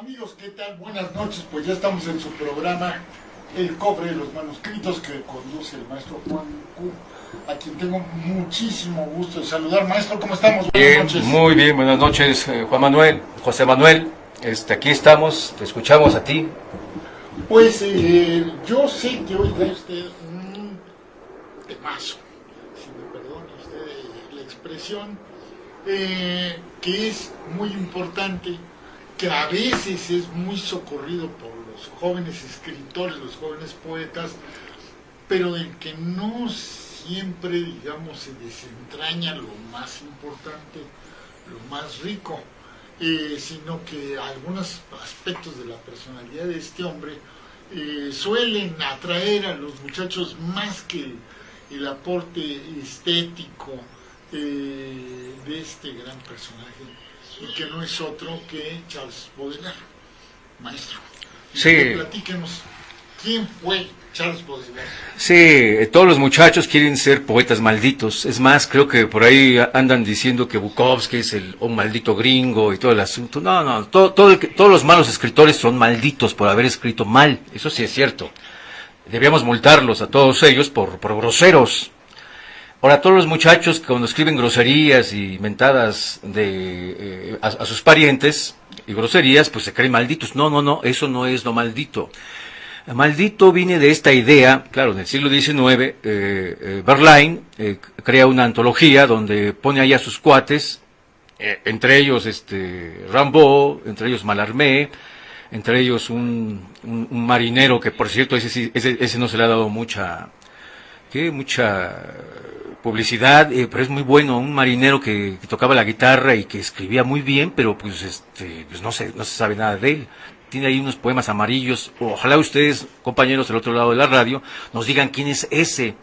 Amigos, ¿qué tal? Buenas noches, pues ya estamos en su programa El Cofre de los Manuscritos que conduce el maestro Juan Q, a quien tengo muchísimo gusto de saludar. Maestro, ¿cómo estamos? Buenas noches. Muy bien, buenas noches, Juan Manuel, José Manuel, aquí estamos, te escuchamos a ti. Pues yo sé que hoy trae usted un temazo, si me perdona usted la expresión, que es muy importante, que a veces es muy socorrido por los jóvenes escritores, los jóvenes poetas, pero del que no siempre, digamos, se desentraña lo más importante, lo más rico, sino que algunos aspectos de la personalidad de este hombre suelen atraer a los muchachos más que el aporte estético de este gran personaje, y que no es otro que Charles Baudelaire. Maestro, sí. Platíquenos, ¿quién fue Charles Baudelaire? Sí, todos los muchachos quieren ser poetas malditos. Es más, creo que por ahí andan diciendo que Bukowski es un maldito gringo y todo el asunto. No, todos los malos escritores son malditos por haber escrito mal. Eso sí es cierto. Debíamos multarlos a todos ellos por groseros. Ahora, todos los muchachos que cuando escriben groserías y mentadas a sus parientes y groserías, pues se creen malditos. No, eso no es lo maldito. Maldito viene de esta idea, claro, en el siglo XIX, Verlaine crea una antología donde pone ahí a sus cuates, entre ellos Rimbaud, entre ellos Mallarmé, entre ellos un marinero que, por cierto, ese no se le ha dado mucha publicidad, pero es muy bueno, un marinero que tocaba la guitarra y que escribía muy bien, pero pues no se sabe nada de él. Tiene ahí unos poemas amarillos. Ojalá ustedes, compañeros del otro lado de la radio, nos digan quién es ese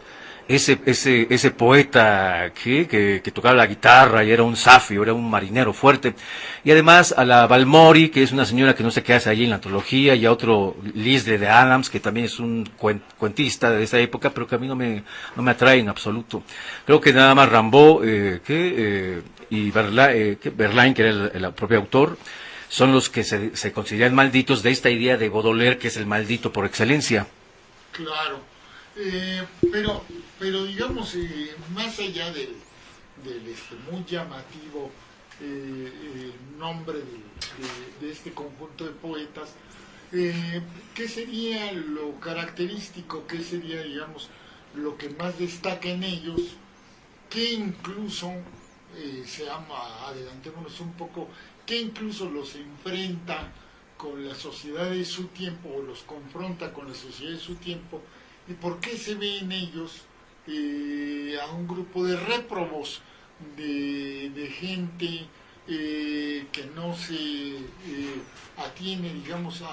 poeta que tocaba la guitarra y era un safio, era un marinero fuerte. Y además a la Balmori, que es una señora que no sé qué hace allí en la antología, y a otro Lisle de Adams, que también es un cuentista de esa época, pero que a mí no me atrae en absoluto. Creo que nada más Rimbaud y Verlaine, que era el propio autor, son los que se consideran malditos de esta idea de Baudelaire, que es el maldito por excelencia. Claro, pero digamos, más allá del muy llamativo nombre de este conjunto de poetas, ¿qué sería lo característico, qué sería, digamos, lo que más destaca en ellos, que incluso, adelantémonos un poco, que incluso los enfrenta con la sociedad de su tiempo, o los confronta con la sociedad de su tiempo, y por qué se ve en ellos a un grupo de réprobos, de gente que no se atiene, digamos, a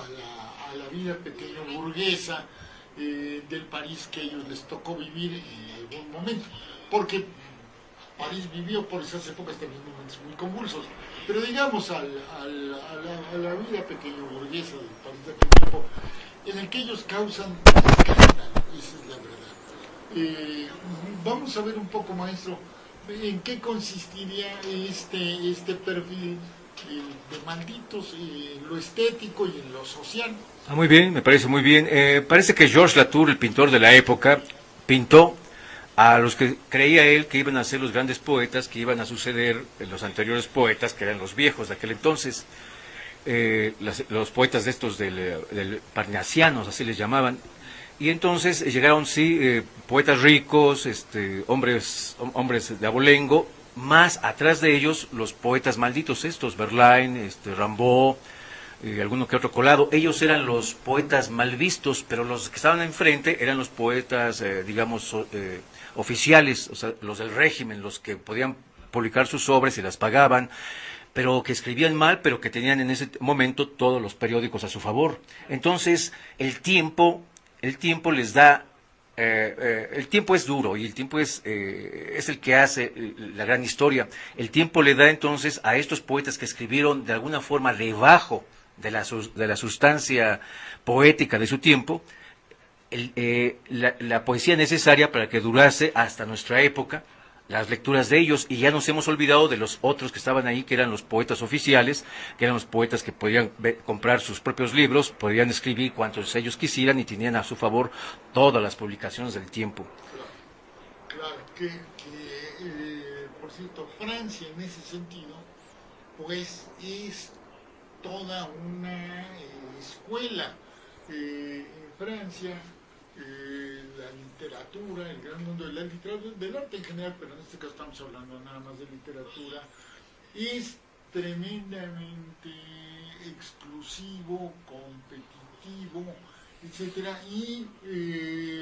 la vida pequeño burguesa del París que a ellos les tocó vivir en algún momento, porque París vivió por esas épocas también momentos muy convulsos, pero digamos a la vida pequeño burguesa del París de aquel tiempo, en el que ellos causan escándalo, esa es la verdad. Vamos a ver un poco, maestro, en qué consistiría este perfil de malditos, en lo estético y en lo social. Muy bien, me parece muy bien. Parece que Georges Latour, el pintor de la época, pintó a los que creía él que iban a ser los grandes poetas, que iban a suceder los anteriores poetas, que eran los viejos de aquel entonces, los poetas de estos del parnasianos, así les llamaban. Y entonces llegaron, sí, poetas ricos, hombres de abolengo, más atrás de ellos los poetas malditos estos, Verlaine, Rimbaud, alguno que otro colado. Ellos eran los poetas mal vistos, pero los que estaban enfrente eran los poetas, digamos, oficiales, o sea, los del régimen, los que podían publicar sus obras y las pagaban, pero que escribían mal, pero que tenían en ese momento todos los periódicos a su favor. Entonces, el tiempo les da, el tiempo es duro y el tiempo es el que hace la gran historia. El tiempo le da entonces a estos poetas que escribieron de alguna forma debajo de la sustancia poética de su tiempo, la poesía necesaria para que durase hasta nuestra época, las lecturas de ellos, y ya nos hemos olvidado de los otros que estaban ahí, que eran los poetas oficiales, que eran los poetas que podían comprar sus propios libros, podían escribir cuantos ellos quisieran y tenían a su favor todas las publicaciones del tiempo. Claro, por cierto, Francia en ese sentido, pues es toda una escuela. En Francia, la literatura, el gran mundo de la literatura, del arte en general, pero en este caso estamos hablando nada más de literatura, es tremendamente exclusivo, competitivo, etcétera, y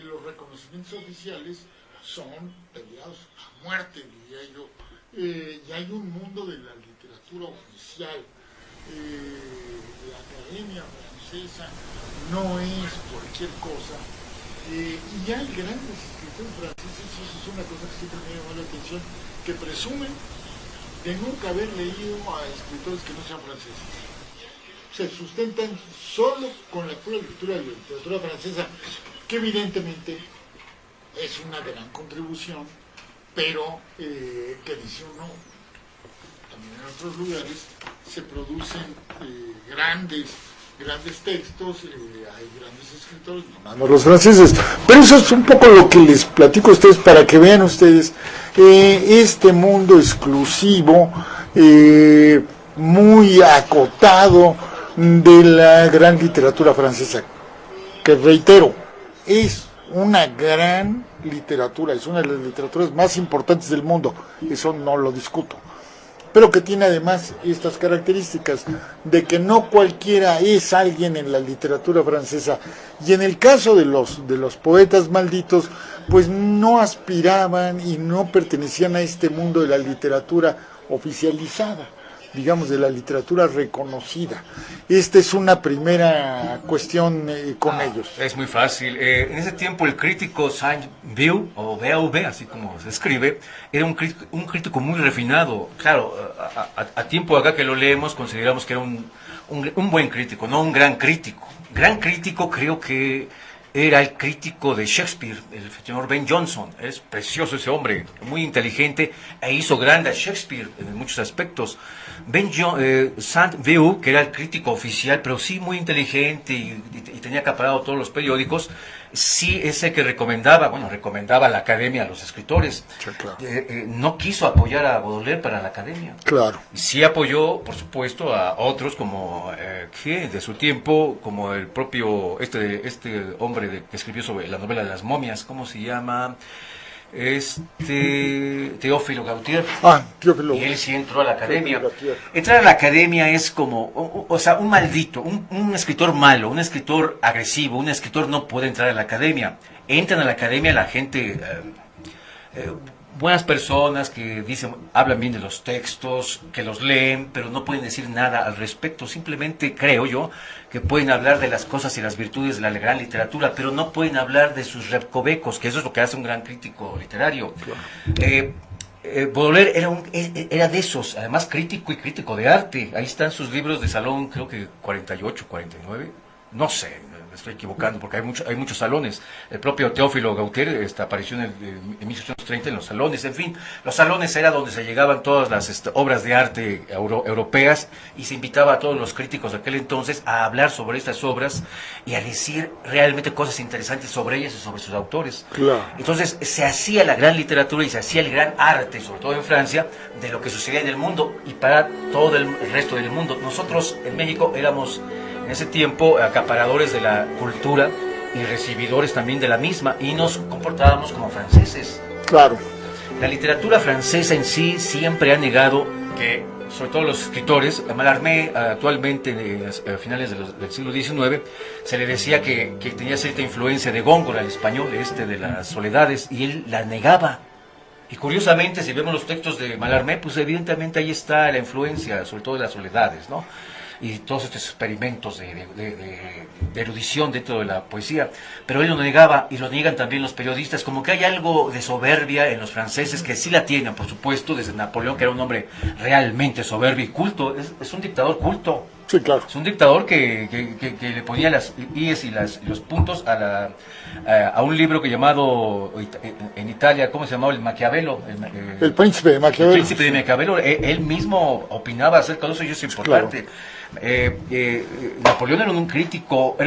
los reconocimientos oficiales son peleados a muerte, diría yo. Y hay un mundo de la literatura oficial. La Academia Francesa no es cualquier cosa. Y hay grandes escritores franceses, y eso es una cosa que siempre me llamó la atención, que presumen de nunca haber leído a escritores que no sean franceses. Se sustentan solo con la pura lectura de la literatura francesa, que evidentemente es una gran contribución, pero que dice uno, también en otros lugares se producen grandes textos, hay grandes escritores, no los franceses, pero eso es un poco lo que les platico a ustedes para que vean ustedes este mundo exclusivo, muy acotado de la gran literatura francesa, que reitero, es una gran literatura, es una de las literaturas más importantes del mundo, eso no lo discuto, pero que tiene además estas características de que no cualquiera es alguien en la literatura francesa, y en el caso de los poetas malditos, pues no aspiraban y no pertenecían a este mundo de la literatura oficializada, digamos, de la literatura reconocida. Esta es una primera cuestión con ellos. Es muy fácil. En ese tiempo el crítico Saint-Beuve, o B.A.V., así como se escribe, era un crítico muy refinado. Claro, a tiempo acá que lo leemos consideramos que era un buen crítico, no un gran crítico. Gran crítico creo que era el crítico de Shakespeare, el señor Ben Jonson. Es precioso ese hombre, muy inteligente, e hizo grande a Shakespeare en muchos aspectos. Saint-Beuve, que era el crítico oficial, pero sí muy inteligente y tenía acaparado todos los periódicos, sí ese que recomendaba a la Academia a los escritores. Sí, claro. No quiso apoyar a Baudelaire para la Academia. Claro. Sí apoyó, por supuesto, a otros como de su tiempo, como el propio este hombre que escribió sobre la novela de las momias, ¿cómo se llama? Teófilo Gautier. Teófilo. Y él sí entró a la Academia. Entrar a la Academia es como, un maldito, un escritor malo, un escritor agresivo, un escritor no puede entrar a la Academia. Entran a la Academia la gente, buenas personas que hablan bien de los textos, que los leen, pero no pueden decir nada al respecto. Simplemente creo yo que pueden hablar de las cosas y las virtudes de la gran literatura, pero no pueden hablar de sus recovecos, que eso es lo que hace un gran crítico literario. Claro. Baudelaire era de esos, además crítico y crítico de arte. Ahí están sus libros de salón, creo que 48, 49, no sé, me estoy equivocando porque hay muchos salones. El propio Teófilo Gautier apareció en 1830 en los salones. En fin, los salones era donde se llegaban todas las obras de arte europeas, y se invitaba a todos los críticos de aquel entonces a hablar sobre estas obras y a decir realmente cosas interesantes sobre ellas y sobre sus autores. Claro. Entonces se hacía la gran literatura y se hacía el gran arte, sobre todo en Francia, de lo que sucedía en el mundo y para todo el resto del mundo. Nosotros en México éramos en ese tiempo acaparadores de la cultura y recibidores también de la misma, y nos comportábamos como franceses. Claro. La literatura francesa en sí siempre ha negado que, sobre todo los escritores, Mallarmé actualmente a finales del siglo XIX, se le decía que tenía cierta influencia de Góngora, el español de las soledades, y él la negaba. Y curiosamente, si vemos los textos de Mallarmé, pues evidentemente ahí está la influencia, sobre todo de las soledades, ¿no? Y todos estos experimentos de erudición dentro de la poesía, pero él lo negaba, y lo niegan también los periodistas, como que hay algo de soberbia en los franceses, que sí la tienen, por supuesto, desde Napoleón, que era un hombre realmente soberbio y culto, es un dictador culto, Sí, claro. Es un dictador que le ponía las ies y los puntos a un libro que llamado en Italia, ¿cómo se llamaba? El Maquiavelo. El príncipe de Maquiavelo. El príncipe de Maquiavelo. Él mismo opinaba acerca de eso y eso es importante. Claro. Napoleón era un crítico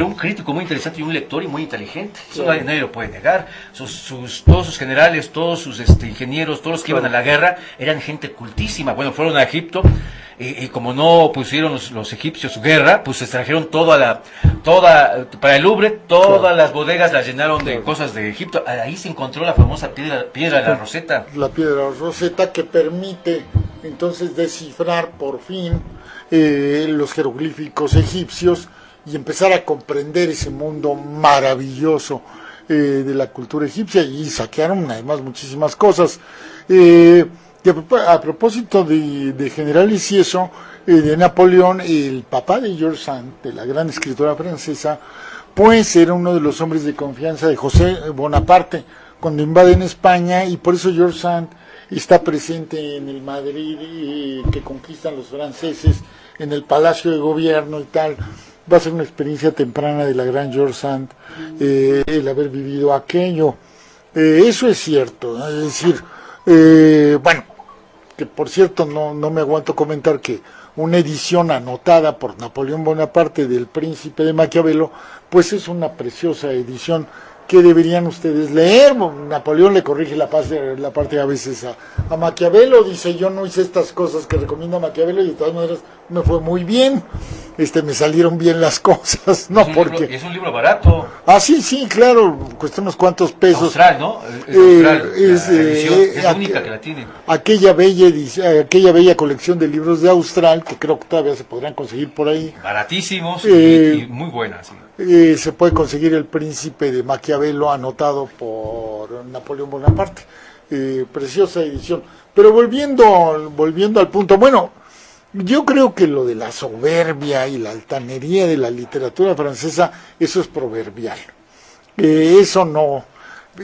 muy interesante y un lector y muy inteligente. Eso claro. nadie lo puede negar. Todos sus generales, todos sus ingenieros, todos los que iban a la guerra eran gente cultísima. Bueno, fueron a Egipto. Y como no pusieron los egipcios su guerra, pues se extrajeron para el Louvre, todas las bodegas las llenaron de cosas de Egipto. Ahí se encontró la famosa piedra de la Roseta. La piedra de la Roseta, que permite entonces descifrar por fin los jeroglíficos egipcios y empezar a comprender ese mundo maravilloso de la cultura egipcia, y saquearon además muchísimas cosas. A propósito de generales y eso, de Napoleón, el papá de George Sand, de la gran escritora francesa, pues era uno de los hombres de confianza de José Bonaparte cuando invaden España, y por eso George Sand está presente en el Madrid que conquistan los franceses, en el Palacio de Gobierno y tal. Va a ser una experiencia temprana de la gran George Sand el haber vivido aquello. Eso es cierto, es decir, bueno, que por cierto no me aguanto comentar que una edición anotada por Napoleón Bonaparte del Príncipe de Maquiavelo, pues es una preciosa edición que deberían ustedes leer. Napoleón le corrige la parte a veces a Maquiavelo, dice: yo no hice estas cosas que recomienda Maquiavelo y de todas maneras me fue muy bien, me salieron bien las cosas, no porque... Es un libro barato. Ah, sí, claro, cuesta unos cuantos pesos. Austral, ¿no? Es la única que la tiene. Aquella bella colección de libros de Austral, que creo que todavía se podrán conseguir por ahí. Baratísimos y muy buenas, sí. Se puede conseguir El Príncipe de Maquiavelo, anotado por Napoleón Bonaparte. Preciosa edición. Pero volviendo al punto, bueno, yo creo que lo de la soberbia y la altanería de la literatura francesa, eso es proverbial. Eso no,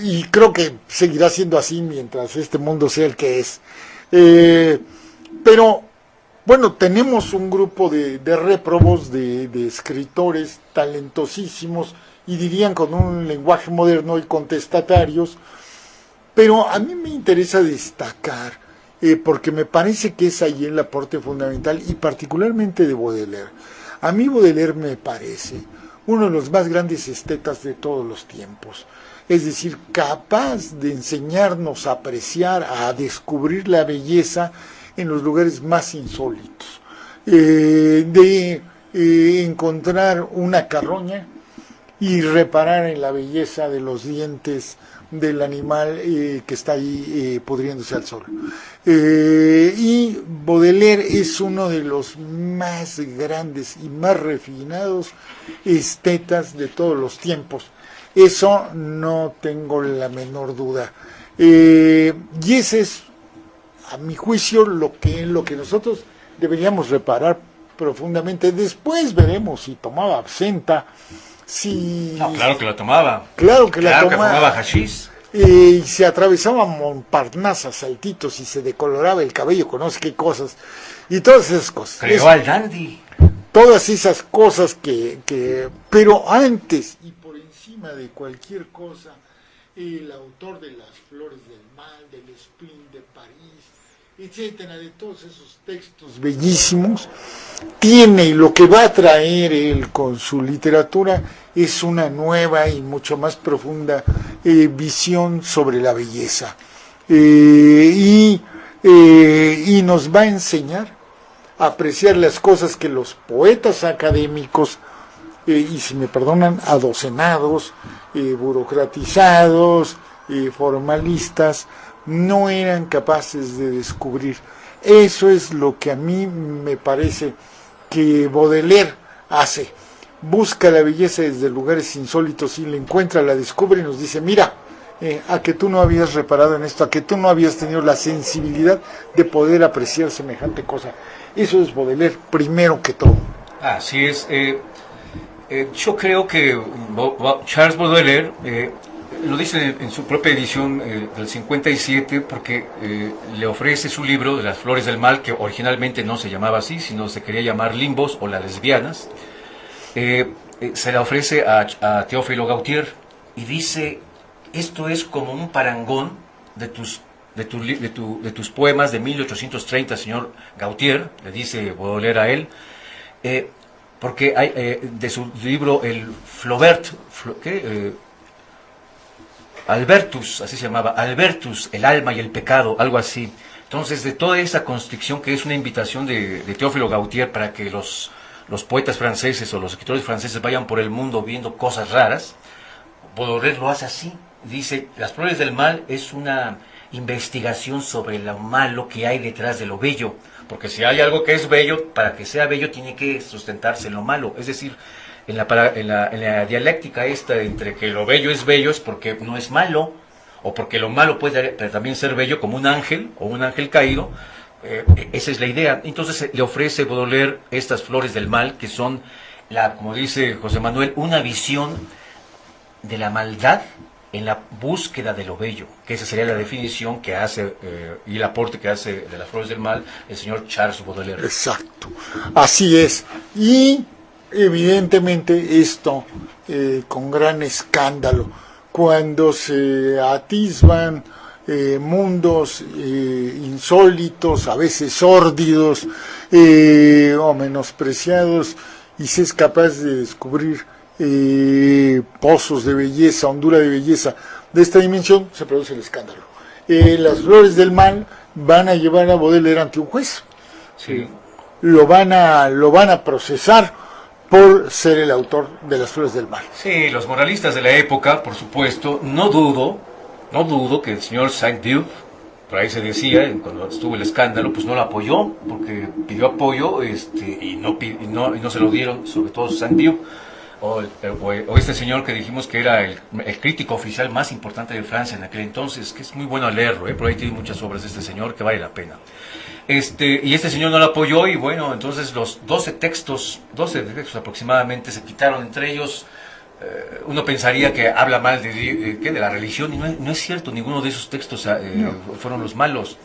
y creo que seguirá siendo así mientras este mundo sea el que es. Pero bueno, tenemos un grupo de réprobos, de escritores talentosísimos, y dirían con un lenguaje moderno, y contestatarios, pero a mí me interesa destacar, porque me parece que es ahí el aporte fundamental, y particularmente de Baudelaire. A mí Baudelaire me parece uno de los más grandes estetas de todos los tiempos, es decir, capaz de enseñarnos a apreciar, a descubrir la belleza en los lugares más insólitos, de encontrar una carroña y reparar en la belleza de los dientes del animal que está ahí pudriéndose al sol. Y Baudelaire es uno de los más grandes y más refinados estetas de todos los tiempos. Eso no tengo la menor duda. Y ese es, a mi juicio, lo que nosotros deberíamos reparar profundamente. Después veremos si tomaba absenta. No, claro que la tomaba. Claro que fumaba hashish. Y se atravesaba Montparnasse a saltitos y se decoloraba el cabello con no sé qué cosas. Y todas esas cosas. Creó al dandy. Todas esas cosas pero antes y por encima de cualquier cosa, el autor de Las Flores del Mal, del Spleen de París, etcétera, de todos esos textos bellísimos, tiene, y lo que va a traer él con su literatura es una nueva y mucho más profunda visión sobre la belleza, y nos va a enseñar a apreciar las cosas que los poetas académicos, y si me perdonan, adocenados, burocratizados, formalistas, no eran capaces de descubrir. Eso es lo que a mí me parece que Baudelaire hace. Busca la belleza desde lugares insólitos y la encuentra, la descubre y nos dice: mira, a que tú no habías reparado en esto, a que tú no habías tenido la sensibilidad de poder apreciar semejante cosa. Eso es Baudelaire primero que todo. Así es. Yo creo que Charles Baudelaire lo dice en su propia edición del 57, porque le ofrece su libro de las flores del mal, que originalmente no se llamaba así, sino se quería llamar Limbos o las lesbianas. Se la ofrece a Teófilo Gautier y dice: esto es como un parangón de tus poemas de 1830, señor Gautier, le dice Baudelaire a él, porque hay de su libro el Flaubert, Albertus, así se llamaba, Albertus, el alma y el pecado, algo así. Entonces, de toda esa constricción, que es una invitación de Teófilo Gautier para que los poetas franceses o los escritores franceses vayan por el mundo viendo cosas raras, Baudelaire lo hace así. Dice: las flores del mal es una investigación sobre lo malo que hay detrás de lo bello, porque si hay algo que es bello, para que sea bello tiene que sustentarse en lo malo. Es decir, en la dialéctica esta entre que lo bello es porque no es malo, o porque lo malo puede también ser bello, como un ángel o un ángel caído. Esa es la idea. Entonces le ofrece Baudelaire estas flores del mal, que son, como dice José Manuel, una visión de la maldad en la búsqueda de lo bello, que esa sería la definición que hace y el aporte que hace de las flores del mal el señor Charles Baudelaire. Exacto, así es. Y evidentemente esto con gran escándalo, cuando se atisban mundos insólitos, a veces sórdidos o menospreciados, y se es capaz de descubrir pozos de belleza, hondura de belleza de esta dimensión, se produce el escándalo. Las flores del mal van a llevar a Baudelaire ante un juez. Sí. Lo van a procesar por ser el autor de las flores del mal. Sí, los moralistas de la época, por supuesto. No dudo que el señor Saint-Dieu, por ahí se decía, cuando estuvo el escándalo, pues no lo apoyó, porque pidió apoyo y no se lo dieron, sobre todo Saint-Dieu. O este señor que dijimos que era el crítico oficial más importante de Francia en aquel entonces, que es muy bueno leerlo, por ahí tiene muchas obras de este señor que vale la pena. Y este señor no lo apoyó, y bueno, entonces los 12 textos aproximadamente se quitaron entre ellos. Uno pensaría que habla mal de la religión, y no es cierto, ninguno de esos textos fueron los malos.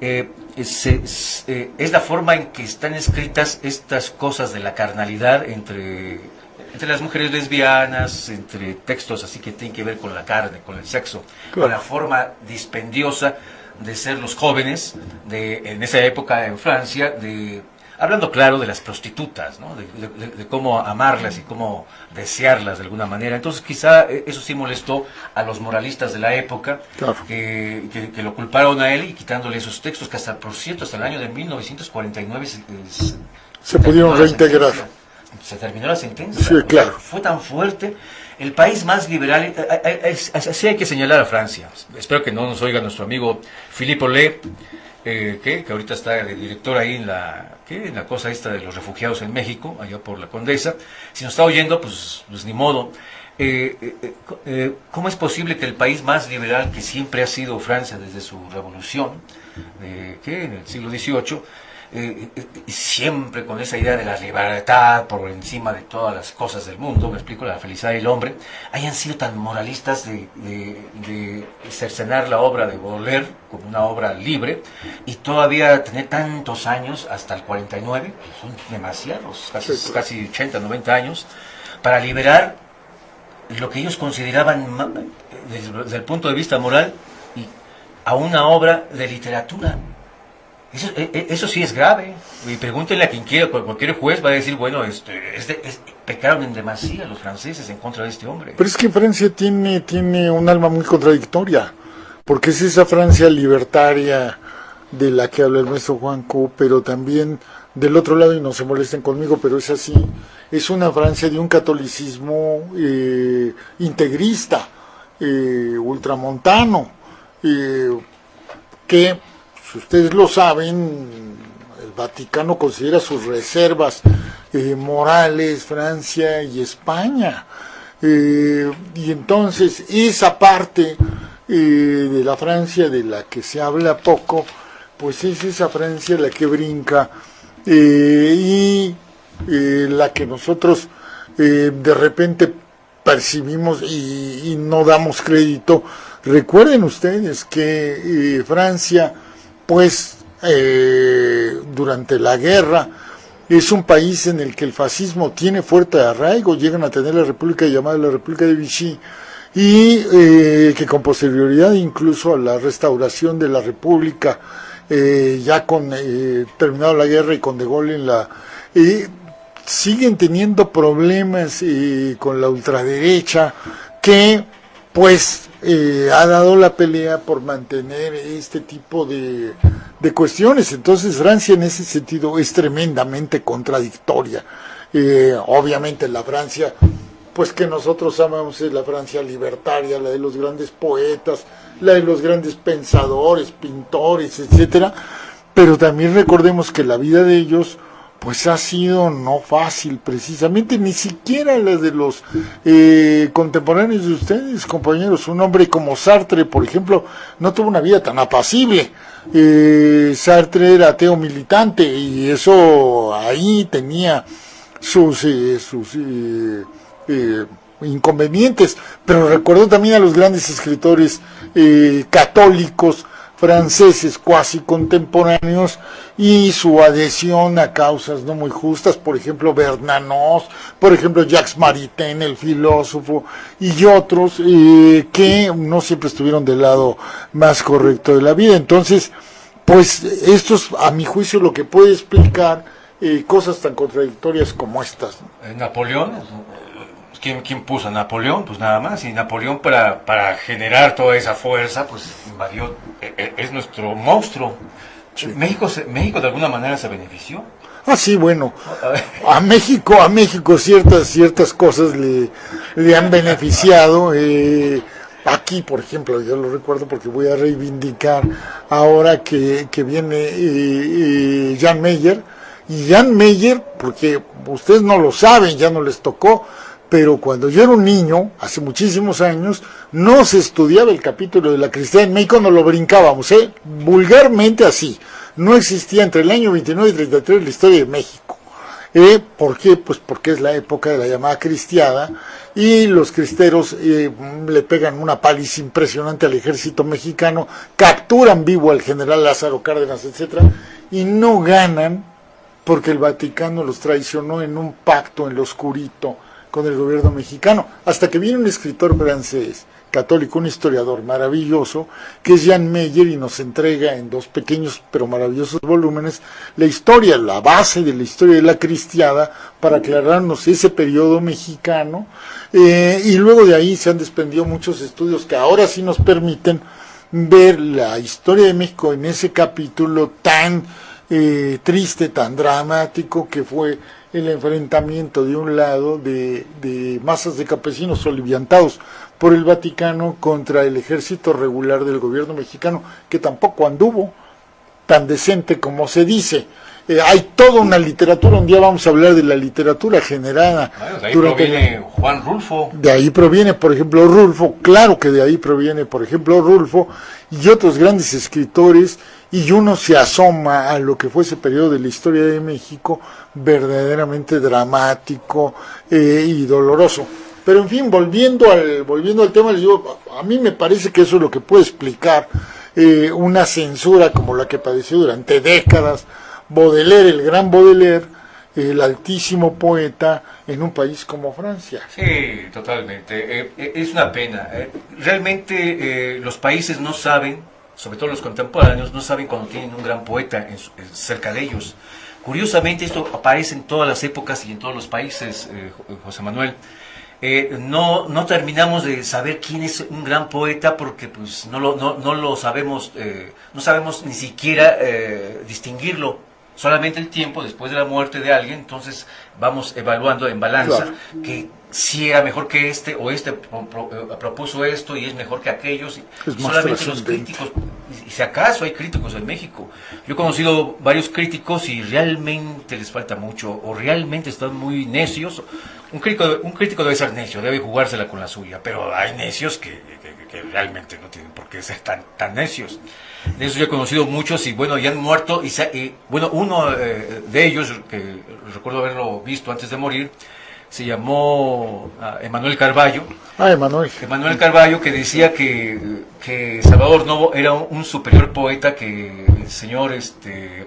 Es la forma en que están escritas estas cosas de la carnalidad entre las mujeres lesbianas, entre textos así que tienen que ver con la carne, con el sexo, claro, con la forma dispendiosa de ser los jóvenes en esa época en Francia, hablando claro de las prostitutas, ¿no? de cómo amarlas y cómo desearlas de alguna manera. Entonces quizá eso sí molestó a los moralistas de la época, claro, que lo culparon a él, y quitándole esos textos que por cierto, hasta el año de 1949 se pudieron reintegrar. Se terminó la sentencia. Sí, claro. Fue tan fuerte. El país más liberal, así hay que señalar a Francia. Espero que no nos oiga nuestro amigo Philippe Olé, que ahorita está de director ahí en la cosa esta de los refugiados en México, allá por la Condesa. Si nos está oyendo, pues ni modo. ¿Cómo es posible que el país más liberal, que siempre ha sido Francia desde su revolución, en el siglo XVIII, siempre con esa idea de la libertad por encima de todas las cosas del mundo, me explico, la felicidad del hombre, hayan sido tan moralistas de cercenar la obra de Baudelaire como una obra libre, y todavía tener tantos años, hasta el 49, que son demasiados, casi 80, 90 años, para liberar lo que ellos consideraban desde el punto de vista moral a una obra de literatura. Eso sí es grave. Y pregúntenle a quien quiera, cualquier juez va a decir, bueno, pecaron en demasía los franceses en contra de este hombre. Pero es que Francia tiene un alma muy contradictoria, porque es esa Francia libertaria de la que habla el maestro Juanco, pero también del otro lado, y no se molesten conmigo, pero es así, es una Francia de un catolicismo integrista, ultramontano, que, si ustedes lo saben, el Vaticano considera sus reservas morales Francia y España, y entonces esa parte de la Francia de la que se habla poco, pues es esa Francia la que brinca, y la que nosotros de repente percibimos y no damos crédito. Recuerden ustedes que Francia, pues, durante la guerra, es un país en el que el fascismo tiene fuerte arraigo. Llegan a tener la república llamada la República de Vichy, y que con posterioridad incluso a la restauración de la república, ya con terminado la guerra y con De Gaulle en la... siguen teniendo problemas con la ultraderecha, que pues ha dado la pelea por mantener este tipo de cuestiones. Entonces Francia en ese sentido es tremendamente contradictoria. Obviamente la Francia, pues que nosotros amamos, es la Francia libertaria, la de los grandes poetas, la de los grandes pensadores, pintores, etcétera. Pero también recordemos que la vida de ellos pues ha sido no fácil, precisamente, ni siquiera la de los contemporáneos de ustedes, compañeros. Un hombre como Sartre, por ejemplo, no tuvo una vida tan apacible. Sartre era ateo militante, y eso ahí tenía sus inconvenientes. Pero recuerdo también a los grandes escritores católicos franceses cuasi contemporáneos, y su adhesión a causas no muy justas, por ejemplo Bernanos, por ejemplo Jacques Maritain, el filósofo, y otros que no siempre estuvieron del lado más correcto de la vida. Entonces, pues esto es, a mi juicio, lo que puede explicar cosas tan contradictorias como estas. Napoleón, ¿quién puso a Napoleón? Pues nada más, y Napoleón para generar toda esa fuerza, pues invadió, es nuestro monstruo. Sí. México de alguna manera se benefició. Ah, sí, bueno, a México ciertas cosas le han beneficiado. Aquí, por ejemplo, yo lo recuerdo porque voy a reivindicar ahora que viene Jan Meyer, y Jan Meyer, porque ustedes no lo saben, ya no les tocó, pero cuando yo era un niño, hace muchísimos años, no se estudiaba el capítulo de la cristiandad en México, no lo brincábamos, vulgarmente así. No existía entre el año 29 y 33 la historia de México. ¿Por qué? Pues porque es la época de la llamada cristiada, y los cristeros le pegan una paliza impresionante al ejército mexicano, capturan vivo al general Lázaro Cárdenas, etcétera, y no ganan porque el Vaticano los traicionó en un pacto en lo oscurito con el gobierno mexicano, hasta que viene un escritor francés católico, un historiador maravilloso, que es Jan Meyer, y nos entrega en 2 pequeños pero maravillosos volúmenes la historia, la base de la historia de la cristiada, para aclararnos ese periodo mexicano, y luego de ahí se han desprendido muchos estudios que ahora sí nos permiten ver la historia de México en ese capítulo tan triste, tan dramático, que fue el enfrentamiento de un lado de masas de campesinos soliviantados por el Vaticano contra el ejército regular del gobierno mexicano, que tampoco anduvo tan decente como se dice. Hay toda una literatura, un día vamos a hablar de la literatura generada. Bueno, de ahí proviene Juan Rulfo. De ahí proviene, por ejemplo, Rulfo, claro que de ahí proviene, por ejemplo, Rulfo, y otros grandes escritores, y uno se asoma a lo que fue ese periodo de la historia de México, verdaderamente dramático y doloroso. Pero en fin, volviendo al tema, les digo, a mí me parece que eso es lo que puede explicar una censura como la que padeció durante décadas Baudelaire, el gran Baudelaire, el altísimo poeta, en un país como Francia. Sí, totalmente. Es una pena. Realmente los países no saben, sobre todo los contemporáneos, no saben cuando tienen un gran poeta cerca de ellos. Curiosamente, esto aparece en todas las épocas y en todos los países, José Manuel. No terminamos de saber quién es un gran poeta porque pues no lo sabemos, no sabemos ni siquiera distinguirlo. Solamente el tiempo después de la muerte de alguien, entonces vamos evaluando en balanza, claro, que si era mejor que este, o este propuso esto y es mejor que aquellos. Solamente los críticos, y si acaso hay críticos en México. Yo he conocido varios críticos y realmente les falta mucho, o realmente están muy necios. Un crítico debe ser necio, debe jugársela con la suya, pero hay necios que realmente no tienen por qué ser tan necios. De eso yo he conocido muchos, y bueno, ya han muerto, y bueno, uno de ellos, que recuerdo haberlo visto antes de morir, se llamó Emanuel Carballo. Emanuel Carballo, que decía que Salvador Novo era un superior poeta que el señor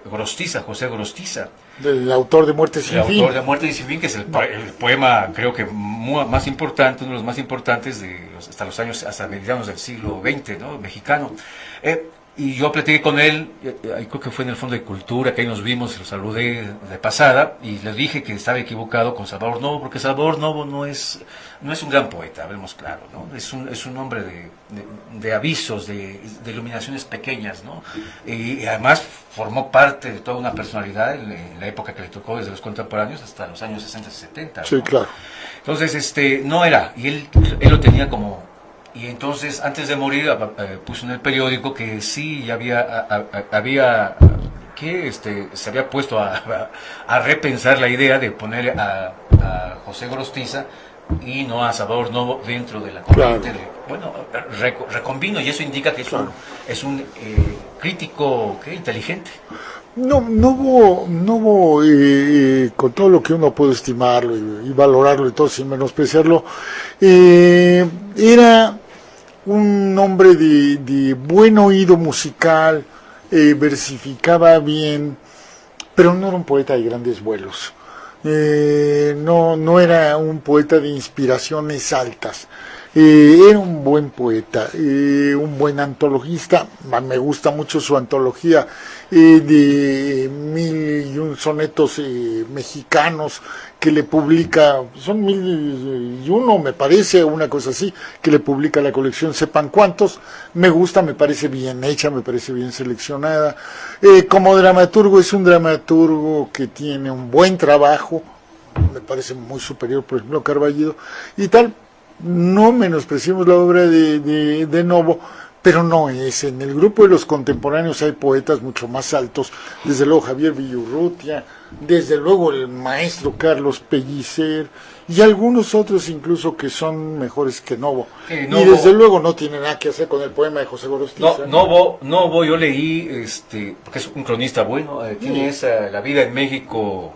Gorostiza, José Gorostiza. El autor de Muerte sin Fin. El autor de Muerte sin Fin, que es el poema, creo que más importante, uno de los más importantes hasta mediados del siglo XX, ¿no? Mexicano. Y yo platiqué con él, creo que fue en el Fondo de Cultura, que ahí nos vimos, y lo saludé de pasada, y le dije que estaba equivocado con Salvador Novo, porque Salvador Novo no es un gran poeta, hablemos claro, ¿no? Es un hombre de avisos, de iluminaciones pequeñas, ¿no? Y además formó parte de toda una personalidad en la época que le tocó, desde los contemporáneos hasta los años 60 y 70, ¿no? Sí, claro. Entonces, no era, y él lo tenía como... Y entonces, antes de morir, puso en el periódico que sí había que se había puesto a repensar la idea de poner a José Gorostiza y no a Salvador Novo dentro de la corriente. Claro. Reconvino, y eso indica que es un crítico inteligente. No hubo con todo lo que uno puede estimarlo y valorarlo y todo sin menospreciarlo, era un hombre de buen oído musical, versificaba bien, pero no era un poeta de grandes vuelos, no era un poeta de inspiraciones altas. Era un buen poeta, un buen antologista. Me gusta mucho su antología de 1001 sonetos mexicanos que le publica, son 1001 me parece, una cosa así, que le publica la colección Sepan Cuántos. Me gusta, me parece bien hecha, me parece bien seleccionada. Como dramaturgo, es un dramaturgo que tiene un buen trabajo, me parece muy superior, por ejemplo, a Carballido y tal. No menospreciemos la obra de Novo, pero no es. En el grupo de los contemporáneos hay poetas mucho más altos, desde luego Javier Villurrutia, desde luego el maestro Carlos Pellicer, y algunos otros incluso que son mejores que Novo. Y desde luego no tiene nada que hacer con el poema de José Gorostiza. Novo, yo leí, porque es un cronista bueno, tiene esa La vida en México,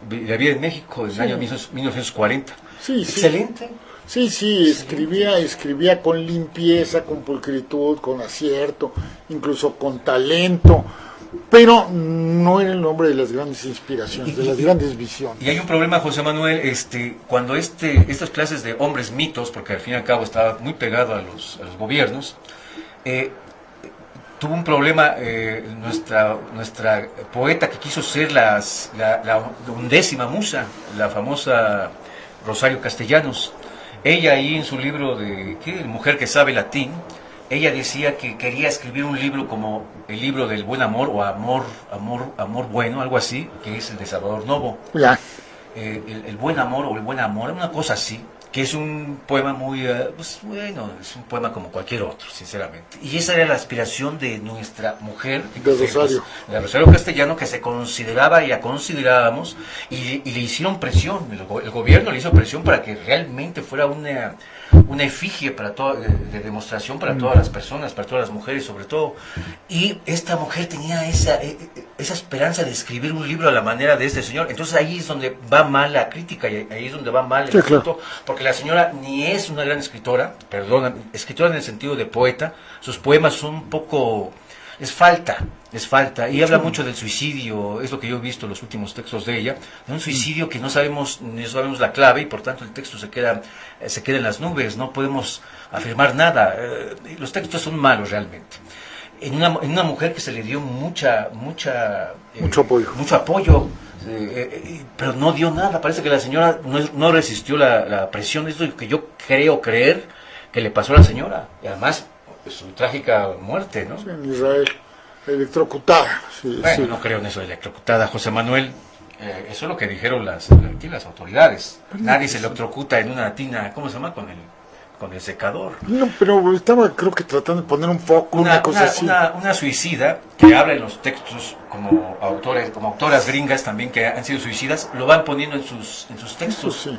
La vida en México del año 1940. Sí, excelente. Sí, escribía con limpieza, con pulcritud, con acierto, incluso con talento, pero no era el hombre de las grandes inspiraciones, de las grandes visiones. Y hay un problema, José Manuel, cuando estas clases de hombres mitos, porque al fin y al cabo estaba muy pegado a los gobiernos, tuvo un problema nuestra poeta que quiso ser la 11ª musa, la famosa Rosario Castellanos. Ella ahí en su libro de Mujer que sabe latín, ella decía que quería escribir un libro como el libro del buen amor, o amor bueno, algo así, que es el de Salvador Novo. Ya. El buen amor o el buen amor, una cosa así, que es un poema muy, es un poema como cualquier otro, sinceramente. Y esa era la aspiración de nuestra mujer, de Rosario Castellano, que se consideraba y la considerábamos, y le hicieron presión, el gobierno le hizo presión para que realmente fuera una efigie de demostración para todas las personas, para todas las mujeres sobre todo. Y esta mujer tenía esa esperanza de escribir un libro a la manera de este señor. Entonces ahí es donde va mal la crítica, y ahí es donde va mal el asunto, porque la señora ni es una gran escritora, escritora en el sentido de poeta. Sus poemas son un poco... Les falta, y habla mucho del suicidio, es lo que yo he visto en los últimos textos de ella, de un suicidio que no sabemos la clave, y por tanto el texto se queda en las nubes, no podemos afirmar nada. Los textos son malos realmente. En una mujer que se le dio mucho apoyo, pero no dio nada. Parece que la señora no resistió la presión. Es lo que yo creo creer que le pasó a la señora, y además su trágica muerte, ¿no? Sí, en Israel, electrocutada. Bueno, no creo en eso de electrocutada, José Manuel. Eso es lo que dijeron las autoridades. Nadie se electrocuta en una tina, ¿cómo se llama? Con con el secador. No, pero estaba creo que tratando de poner un foco, una cosa así. Una suicida que habla en los textos como autoras gringas también que han sido suicidas, lo van poniendo en sus textos. Sí.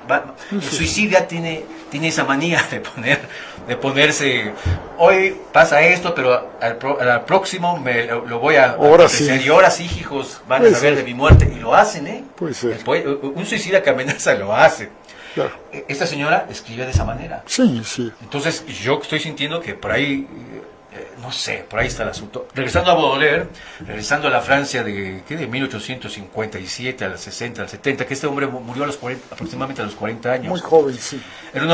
El suicida tiene esa manía de ponerse, hoy pasa esto, pero al próximo lo voy a acontecer, y ahora sí, hijos, van a saber de mi muerte, y lo hacen, Puede ser. Un suicida que amenaza lo hace. Claro. Esta señora escribe de esa manera. Sí, sí. Entonces yo estoy sintiendo que por ahí, no sé, por ahí está el asunto. Regresando a Baudelaire, regresando a la Francia de 1857 al 60, al 70, que este hombre murió aproximadamente a los 40 años. Muy joven, sí. Era un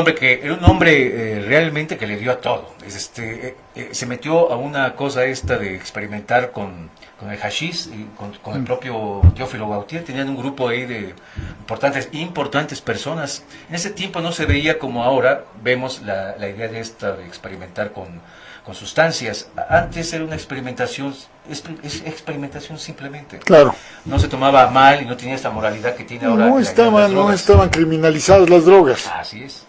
hombre realmente que le dio a todo. Se metió a una cosa de experimentar con el hashish y con el propio Teófilo Gautier. Tenían un grupo ahí de importantes personas. En ese tiempo no se veía como ahora vemos la idea de experimentar con sustancias. Antes era una experimentación simplemente. Claro. No se tomaba mal y no tenía esta moralidad que tiene ahora. No estaban criminalizadas las drogas. Así es.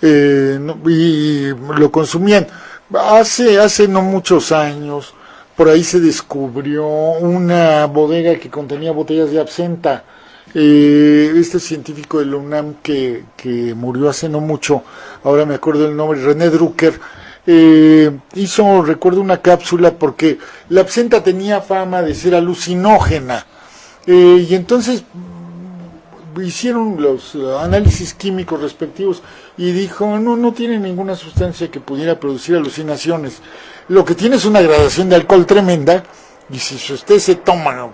Y lo consumían. Hace no muchos años, por ahí se descubrió una bodega que contenía botellas de absenta. Este científico de la UNAM que murió hace no mucho, ahora me acuerdo el nombre, René Drucker, recuerdo una cápsula porque la absenta tenía fama de ser alucinógena, y entonces hicieron los análisis químicos respectivos y dijo, no tiene ninguna sustancia que pudiera producir alucinaciones, lo que tiene es una gradación de alcohol tremenda, y si usted se toma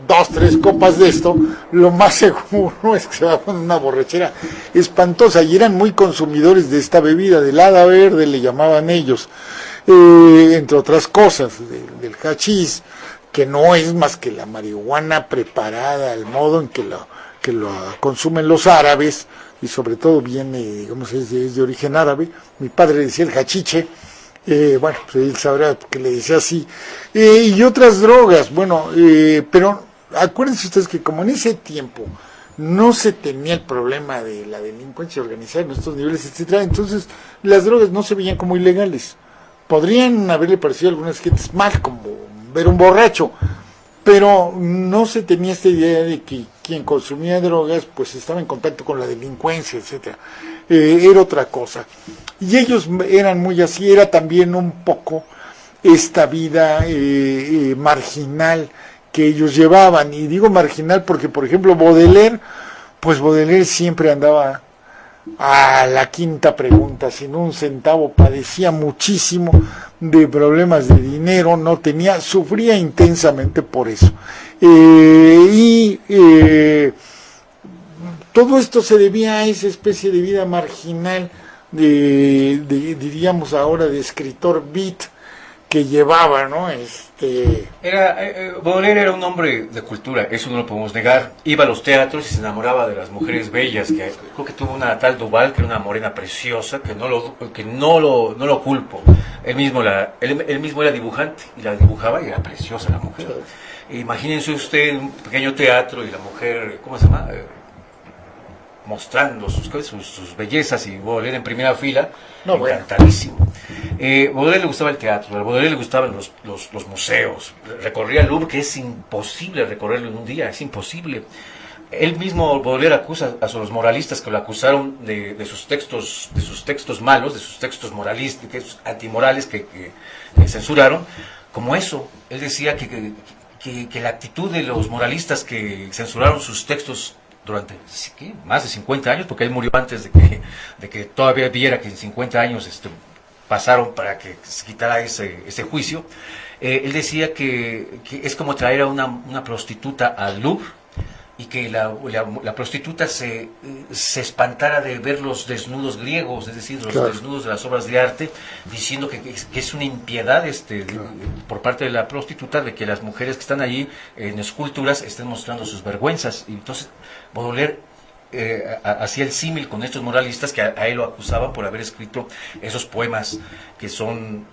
2-3 copas de esto, lo más seguro es que se va a poner una borrachera espantosa, y eran muy consumidores de esta bebida, del hada verde le llamaban ellos, entre otras cosas, del hachís, que no es más que la marihuana preparada al modo en que lo consumen los árabes, y sobre todo viene, digamos, es de origen árabe. Mi padre decía el hachiche, pues él sabrá que le decía así, y otras drogas, pero acuérdense ustedes que como en ese tiempo no se tenía el problema de la delincuencia organizada en estos niveles, etcétera, entonces las drogas no se veían como ilegales. Podrían haberle parecido a algunas gentes mal, como ver un borracho, pero no se tenía esta idea de que quien consumía drogas pues estaba en contacto con la delincuencia, etcétera. Era otra cosa. Y ellos eran muy así, era también un poco esta vida marginal que ellos llevaban. Y digo marginal porque, por ejemplo, Baudelaire siempre andaba a la quinta pregunta, sin un centavo, padecía muchísimo de problemas de dinero, sufría intensamente por eso. Todo esto se debía a esa especie de vida marginal, diríamos ahora, de escritor beat que llevaba, ¿no? Baudelaire era un hombre de cultura, eso no lo podemos negar. Iba a los teatros y se enamoraba de las mujeres bellas, que creo que tuvo una tal Duval, que era una morena preciosa, que no lo culpo. Él mismo era dibujante y la dibujaba y era preciosa la mujer. Imagínense usted en un pequeño teatro y la mujer, ¿cómo se llama? Mostrando sus bellezas, y Baudelaire en primera fila, encantadísimo. Baudelaire le gustaba el teatro, a Baudelaire le gustaban los museos, recorría el Louvre, que es imposible recorrerlo en un día, es imposible. Él mismo, Baudelaire, acusa a los moralistas que lo acusaron de sus textos malos, de sus textos moralistas, antimorales que censuraron, como eso. Él decía que la actitud de los moralistas que censuraron sus textos durante más de 50 años, porque él murió antes de que todavía viera que en 50 años pasaron para que se quitara ese juicio. Él decía que es como traer a una prostituta al Louvre y que la prostituta se espantara de ver los desnudos griegos, es decir, los desnudos de las obras de arte, diciendo que es una impiedad por parte de la prostituta de que las mujeres que están allí en esculturas estén mostrando sus vergüenzas. Y entonces Baudelaire hacía el símil con estos moralistas que a él lo acusaban por haber escrito esos poemas que son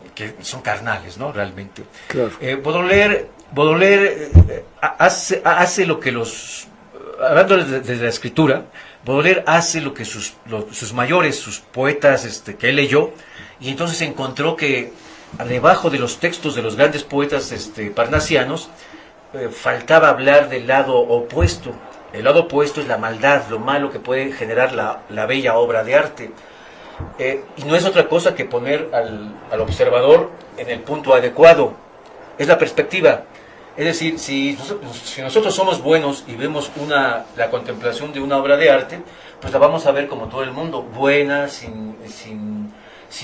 carnales, ¿no? Realmente. Claro. Baudelaire hace lo que los hablando de la escritura, Baudelaire hace lo que sus mayores, sus poetas que él leyó, y entonces encontró que debajo de los textos de los grandes poetas parnasianos faltaba hablar del lado opuesto. El lado opuesto es la maldad, lo malo que puede generar la bella obra de arte. Y no es otra cosa que poner al observador en el punto adecuado. Es la perspectiva. Es decir, si nosotros somos buenos y vemos la contemplación de una obra de arte, pues la vamos a ver como todo el mundo, buena, sin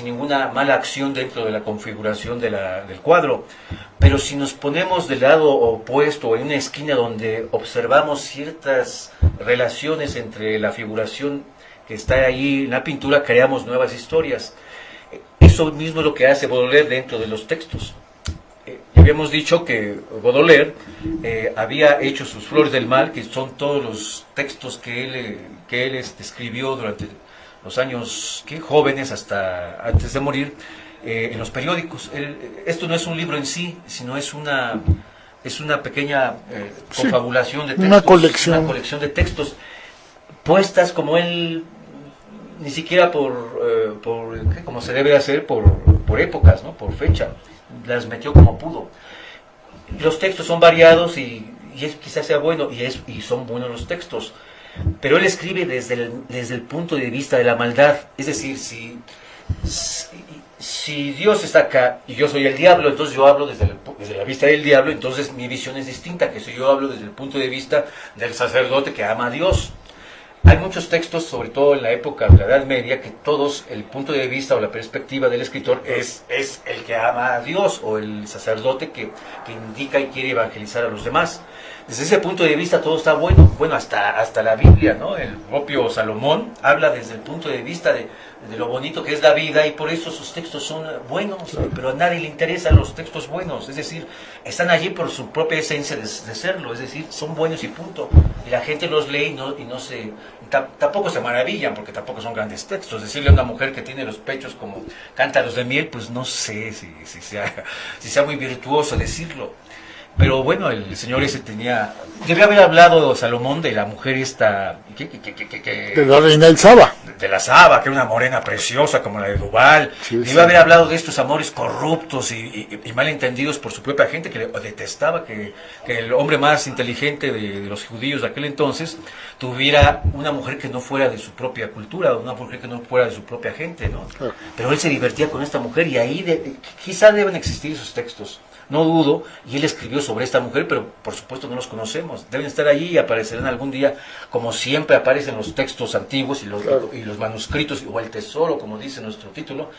ninguna mala acción dentro de la configuración del cuadro. Pero si nos ponemos del lado opuesto, en una esquina donde observamos ciertas relaciones entre la figuración que está ahí en la pintura, creamos nuevas historias. Eso mismo es lo que hace Baudelaire dentro de los textos. Habíamos dicho que Baudelaire había hecho sus Flores del Mal, que son todos los textos que él escribió durante los años jóvenes hasta antes de morir, en los periódicos. Esto no es un libro en sí, sino es una pequeña confabulación de textos, una colección de textos puestas como él, ni siquiera como se debe hacer, por épocas, ¿no? Por fecha, las metió como pudo. Los textos son variados y quizás sea bueno, y son buenos los textos, pero él escribe desde el punto de vista de la maldad. Es decir, si Dios está acá y yo soy el diablo, entonces yo hablo desde la vista del diablo, entonces mi visión es distinta que si yo hablo desde el punto de vista del sacerdote que ama a Dios. Hay muchos textos, sobre todo en la época de la Edad Media, que todos, el punto de vista o la perspectiva del escritor es el que ama a Dios, o el sacerdote que indica y quiere evangelizar a los demás. Desde ese punto de vista todo está bueno. Bueno, hasta la Biblia, ¿no? El propio Salomón habla desde el punto de vista de lo bonito que es la vida, y por eso sus textos son buenos, pero a nadie le interesan los textos buenos. Es decir, están allí por su propia esencia de serlo, es decir, son buenos y punto. Y la gente los lee tampoco se maravillan, porque tampoco son grandes textos. Decirle a una mujer que tiene los pechos como cántaros de miel, pues no sé si sea muy virtuoso decirlo. Pero bueno, el señor ese debía haber hablado Salomón de la mujer esta, de la reina del Saba. De la Saba, que era una morena preciosa como la de Dubal. Sí, debía haber hablado de estos amores corruptos y malentendidos por su propia gente, que le detestaba que el hombre más inteligente de los judíos de aquel entonces tuviera una mujer que no fuera de su propia cultura, una mujer que no fuera de su propia gente, ¿no? Claro. Pero él se divertía con esta mujer, y ahí quizá deben existir esos textos. No dudo, y él escribió sobre esta mujer, pero por supuesto no los conocemos. Deben estar allí y aparecerán algún día, como siempre aparecen los textos antiguos y los manuscritos, o el tesoro, como dice nuestro título,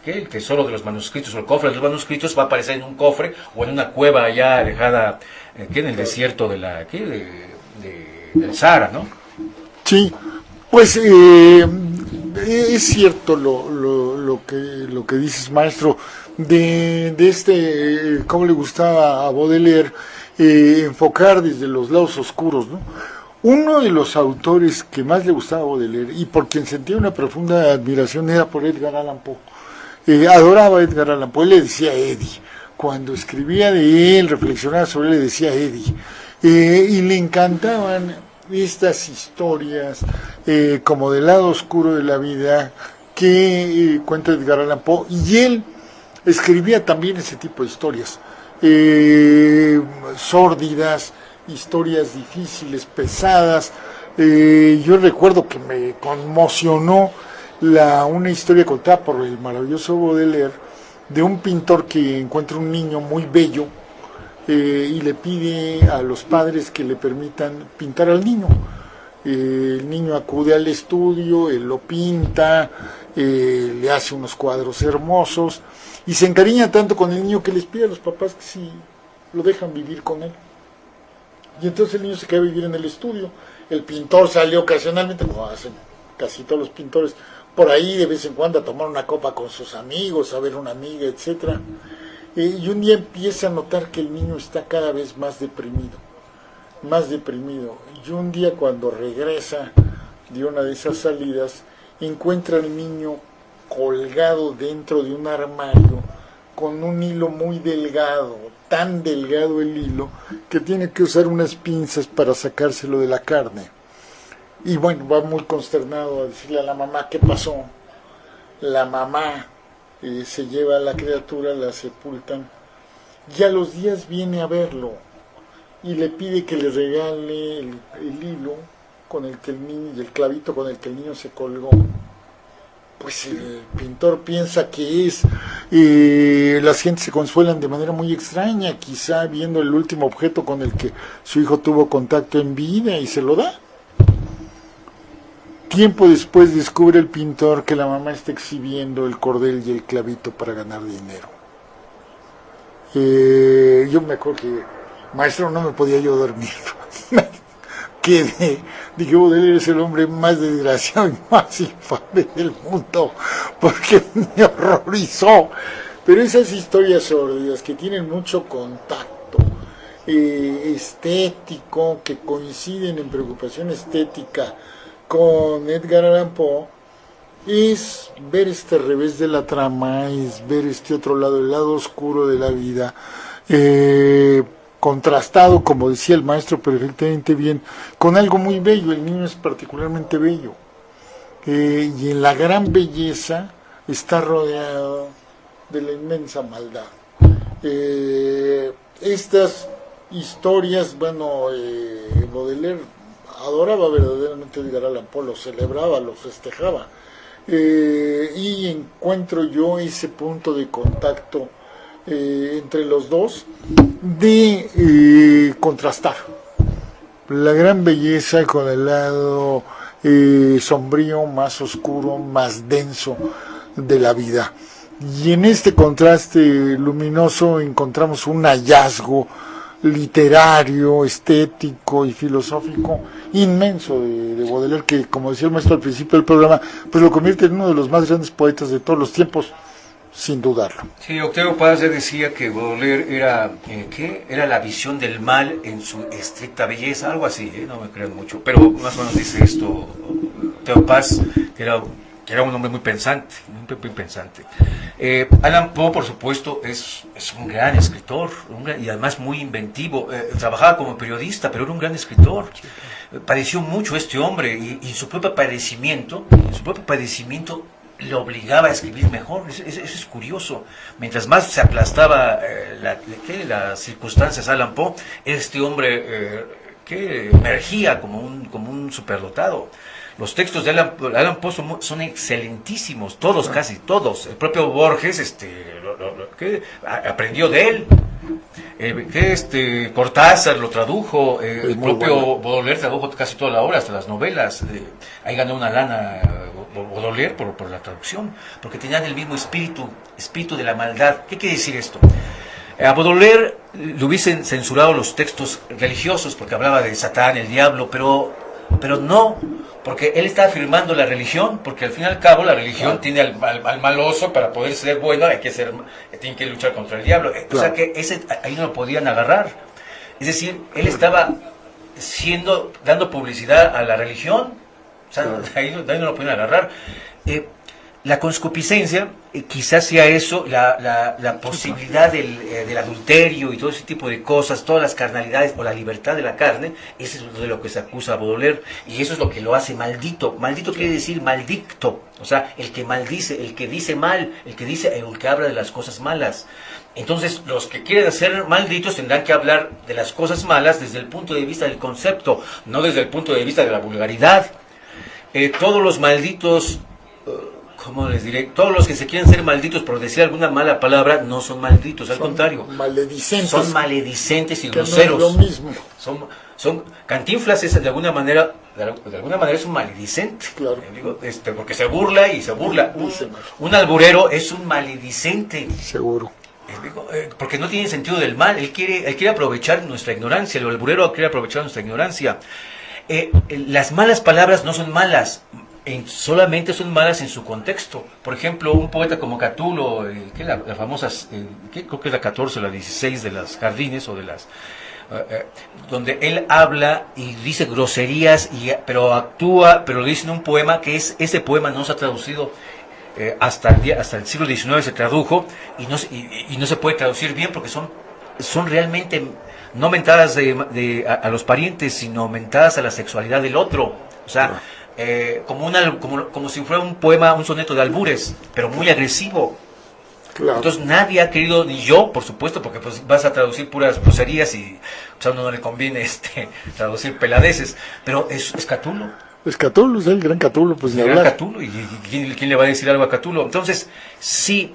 el tesoro de los manuscritos, o el cofre de los manuscritos va a aparecer en un cofre o en una cueva allá alejada, en el desierto del Sahara, ¿no? Sí, pues es cierto lo que dices, maestro, de cómo le gustaba a Baudelaire enfocar desde los lados oscuros, ¿no? Uno de los autores que más le gustaba a Baudelaire, y por quien sentía una profunda admiración, era por Edgar Allan Poe. Adoraba a Edgar Allan Poe, le decía Eddie. Cuando escribía de él, reflexionaba sobre él, le decía Eddie. Y le encantaban estas historias como del lado oscuro de la vida que cuenta Edgar Allan Poe, y él escribía también ese tipo de historias, sórdidas, historias difíciles, pesadas. Yo recuerdo que me conmocionó una historia contada por el maravilloso Baudelaire de un pintor que encuentra un niño muy bello y le pide a los padres que le permitan pintar al niño. El niño acude al estudio, él lo pinta, le hace unos cuadros hermosos, y se encariña tanto con el niño que les pide a los papás que si lo dejan vivir con él. Y entonces el niño se queda a vivir en el estudio. El pintor sale ocasionalmente, como hacen casi todos los pintores, por ahí de vez en cuando a tomar una copa con sus amigos, a ver una amiga, etcétera. Y un día empieza a notar que el niño está cada vez más deprimido. Y un día, cuando regresa de una de esas salidas, encuentra al niño colgado dentro de un armario con un hilo muy delgado, tan delgado el hilo, que tiene que usar unas pinzas para sacárselo de la carne. Y bueno, va muy consternado a decirle a la mamá qué pasó. La mamá se lleva a la criatura, la sepultan, y a los días viene a verlo y le pide que le regale el hilo con el que el niño, y el clavito con el que el niño se colgó. Pues el pintor piensa que es, las gentes se consuelan de manera muy extraña, quizá viendo el último objeto con el que su hijo tuvo contacto en vida, y se lo da. Tiempo después descubre el pintor que la mamá está exhibiendo el cordel y el clavito para ganar dinero. Yo me acuerdo que, maestro, no me podía yo dormir. Quedé, dije, Baudelaire es el hombre más desgraciado y más infame del mundo, porque me horrorizó. Pero esas historias sórdidas que tienen mucho contacto estético, que coinciden en preocupación estética con Edgar Allan Poe, es ver este revés de la trama, es ver este otro lado, el lado oscuro de la vida, contrastado, como decía el maestro perfectamente bien, con algo muy bello. El niño es particularmente bello, y en la gran belleza está rodeado de la inmensa maldad. Estas historias, bueno, Baudelaire adoraba verdaderamente a Edgar Allan Poe, lo celebraba, lo festejaba, y encuentro yo ese punto de contacto entre los dos, de contrastar la gran belleza con el lado sombrío, más oscuro, más denso de la vida. Y en este contraste luminoso encontramos un hallazgo literario, estético y filosófico inmenso de Baudelaire, que, como decía el maestro al principio del programa, pues lo convierte en uno de los más grandes poetas de todos los tiempos, sin dudarlo. Sí, Octavio Paz decía que Baudelaire era, era la visión del mal en su estricta belleza, algo así, no me crean mucho, pero más o menos dice esto Octavio Paz, que era un hombre muy pensante, muy pensante. Allan Poe, por supuesto, es un gran escritor, y además muy inventivo. Trabajaba como periodista, pero era un gran escritor. Padeció mucho este hombre, y su propio padecimiento lo obligaba a escribir mejor. Eso es curioso. Mientras más se aplastaba las circunstancias Allan Poe, este hombre que emergía como un superdotado. Los textos de Allan Poe son excelentísimos, todos, casi todos. El propio Borges que aprendió de él. Cortázar lo tradujo, el propio Baudelaire tradujo casi toda la obra, hasta las novelas. Ahí ganó una lana Baudelaire por la traducción, porque tenían el mismo espíritu de la maldad. ¿Qué quiere decir esto? A Baudelaire le hubiesen censurado los textos religiosos porque hablaba de Satán, el diablo, pero no, porque él está afirmando la religión, porque al fin y al cabo la religión tiene al maloso. Para poder ser bueno tiene que luchar contra el diablo. O sea que ahí no lo podían agarrar. Es decir, él estaba dando publicidad a la religión. O sea, ahí no lo podían agarrar. La concupiscencia, quizás sea eso, la posibilidad del adulterio y todo ese tipo de cosas, todas las carnalidades o la libertad de la carne. Eso es de lo que se acusa a Baudelaire, y eso es lo que lo hace maldito. Maldito quiere decir maldicto, o sea, el que maldice, el que dice mal, el que habla de las cosas malas. Entonces, los que quieren ser malditos tendrán que hablar de las cosas malas desde el punto de vista del concepto, no desde el punto de vista de la vulgaridad. Todos los malditos, ¿cómo les diré? Todos los que se quieren ser malditos por decir alguna mala palabra no son malditos, al contrario. Maledicentes. Son maledicentes y groseros. No es lo mismo. Cantinflas es de alguna manera es un maledicente. Claro. Porque se burla y se burla. Un alburero es un maledicente. Seguro. Porque no tiene sentido del mal. Él quiere aprovechar nuestra ignorancia. El alburero quiere aprovechar nuestra ignorancia. Las malas palabras no son malas, solamente son malas en su contexto. Por ejemplo, un poeta como Catulo, la famosa, creo que es la 14 o la 16 de las Jardines, o de las donde él habla y dice groserías, pero lo dice en un poema ese poema no se ha traducido hasta el siglo XIX se tradujo y no se puede traducir bien porque son realmente no mentadas a los parientes, sino mentadas a la sexualidad del otro. O sea, como si fuera un poema, un soneto de albures, pero muy agresivo. Claro. Entonces nadie ha querido, ni yo, por supuesto, porque pues vas a traducir puras groserías y pues, a uno no le conviene traducir peladeces, pero es Catulo. Es Catulo, es el gran Catulo, pues El gran Catulo, y ¿quién le va a decir algo a Catulo? Entonces, sí,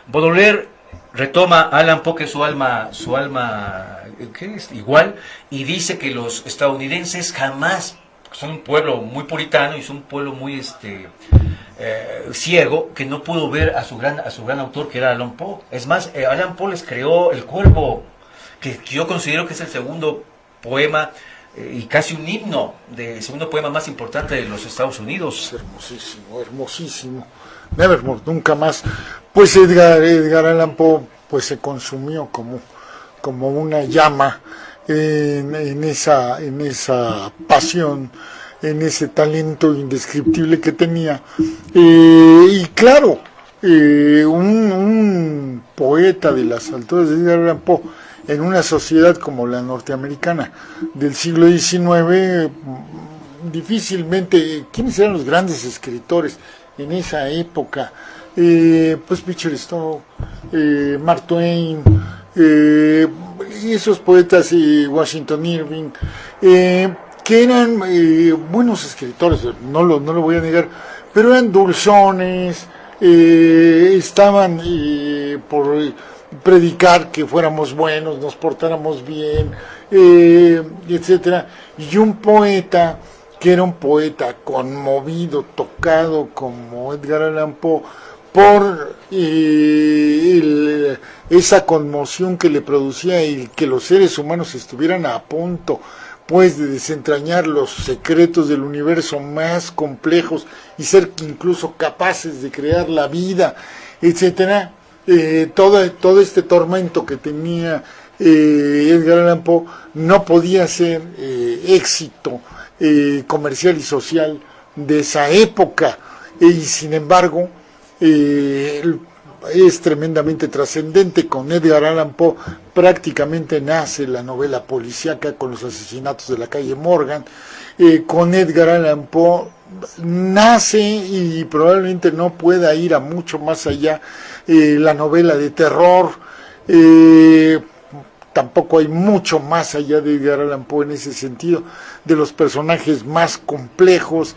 Baudelaire retoma a Allan Poe, que es su alma, ¿qué es? Igual, y dice que los estadounidenses jamás, son un pueblo muy puritano y son un pueblo muy ciego, que no pudo ver a su gran autor, que era Allan Poe. Es más, Allan Poe les creó El Cuervo, que yo considero que es el segundo poema y casi un himno, el segundo poema más importante de los Estados Unidos. Es hermosísimo, hermosísimo. Nevermore, nunca más. Pues Edgar Allan Poe pues se consumió como una llama en esa pasión, en ese talento indescriptible que tenía. Y claro, un poeta de las alturas de Edgar Allan Poe en una sociedad como la norteamericana del siglo XIX, difícilmente, ¿quiénes eran los grandes escritores en esa época? Pues Beecher Stowe, Mark Twain, y esos poetas, Washington Irving, que eran buenos escritores, no lo voy a negar, pero eran dulzones, estaban por predicar que fuéramos buenos, nos portáramos bien, etcétera. Y un poeta que era un poeta conmovido, tocado como Edgar Allan Poe por esa conmoción que le producía el que los seres humanos estuvieran a punto pues de desentrañar los secretos del universo más complejos y ser incluso capaces de crear la vida, etcétera. Todo este tormento que tenía Edgar Allan Poe no podía ser éxito comercial y social de esa época, y sin embargo es tremendamente trascendente. Con Edgar Allan Poe prácticamente nace la novela policíaca con los asesinatos de la calle Morgan. Con Edgar Allan Poe nace, y probablemente no pueda ir a mucho más allá, la novela de terror. Tampoco hay mucho más allá de Edgar Allan Poe en ese sentido, de los personajes más complejos.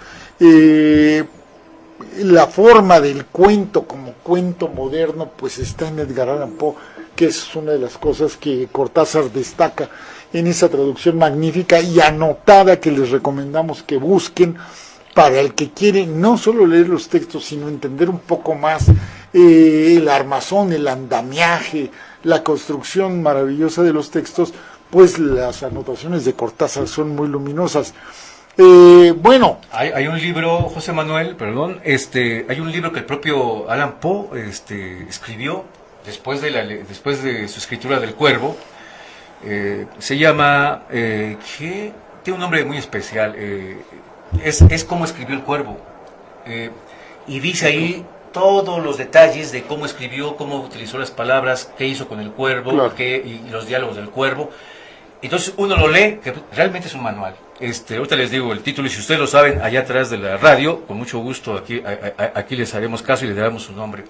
La forma del cuento como cuento moderno pues está en Edgar Allan Poe, que es una de las cosas que Cortázar destaca en esa traducción magnífica y anotada que les recomendamos que busquen para el que quiere no solo leer los textos, sino entender un poco más el armazón, el andamiaje, la construcción maravillosa de los textos. Pues las anotaciones de Cortázar son muy luminosas. Bueno, hay un libro, José Manuel, perdón, hay un libro que el propio Allan Poe escribió después de su escritura del Cuervo. Se llama, que tiene un nombre muy especial, es cómo escribió el Cuervo, y dice ahí todos los detalles de cómo escribió, cómo utilizó las palabras, qué hizo con el Cuervo, claro, y los diálogos del Cuervo. Entonces uno lo lee, que realmente es un manual. Ahorita les digo el título, y si ustedes lo saben allá atrás de la radio, con mucho gusto aquí les haremos caso y les daremos su nombre.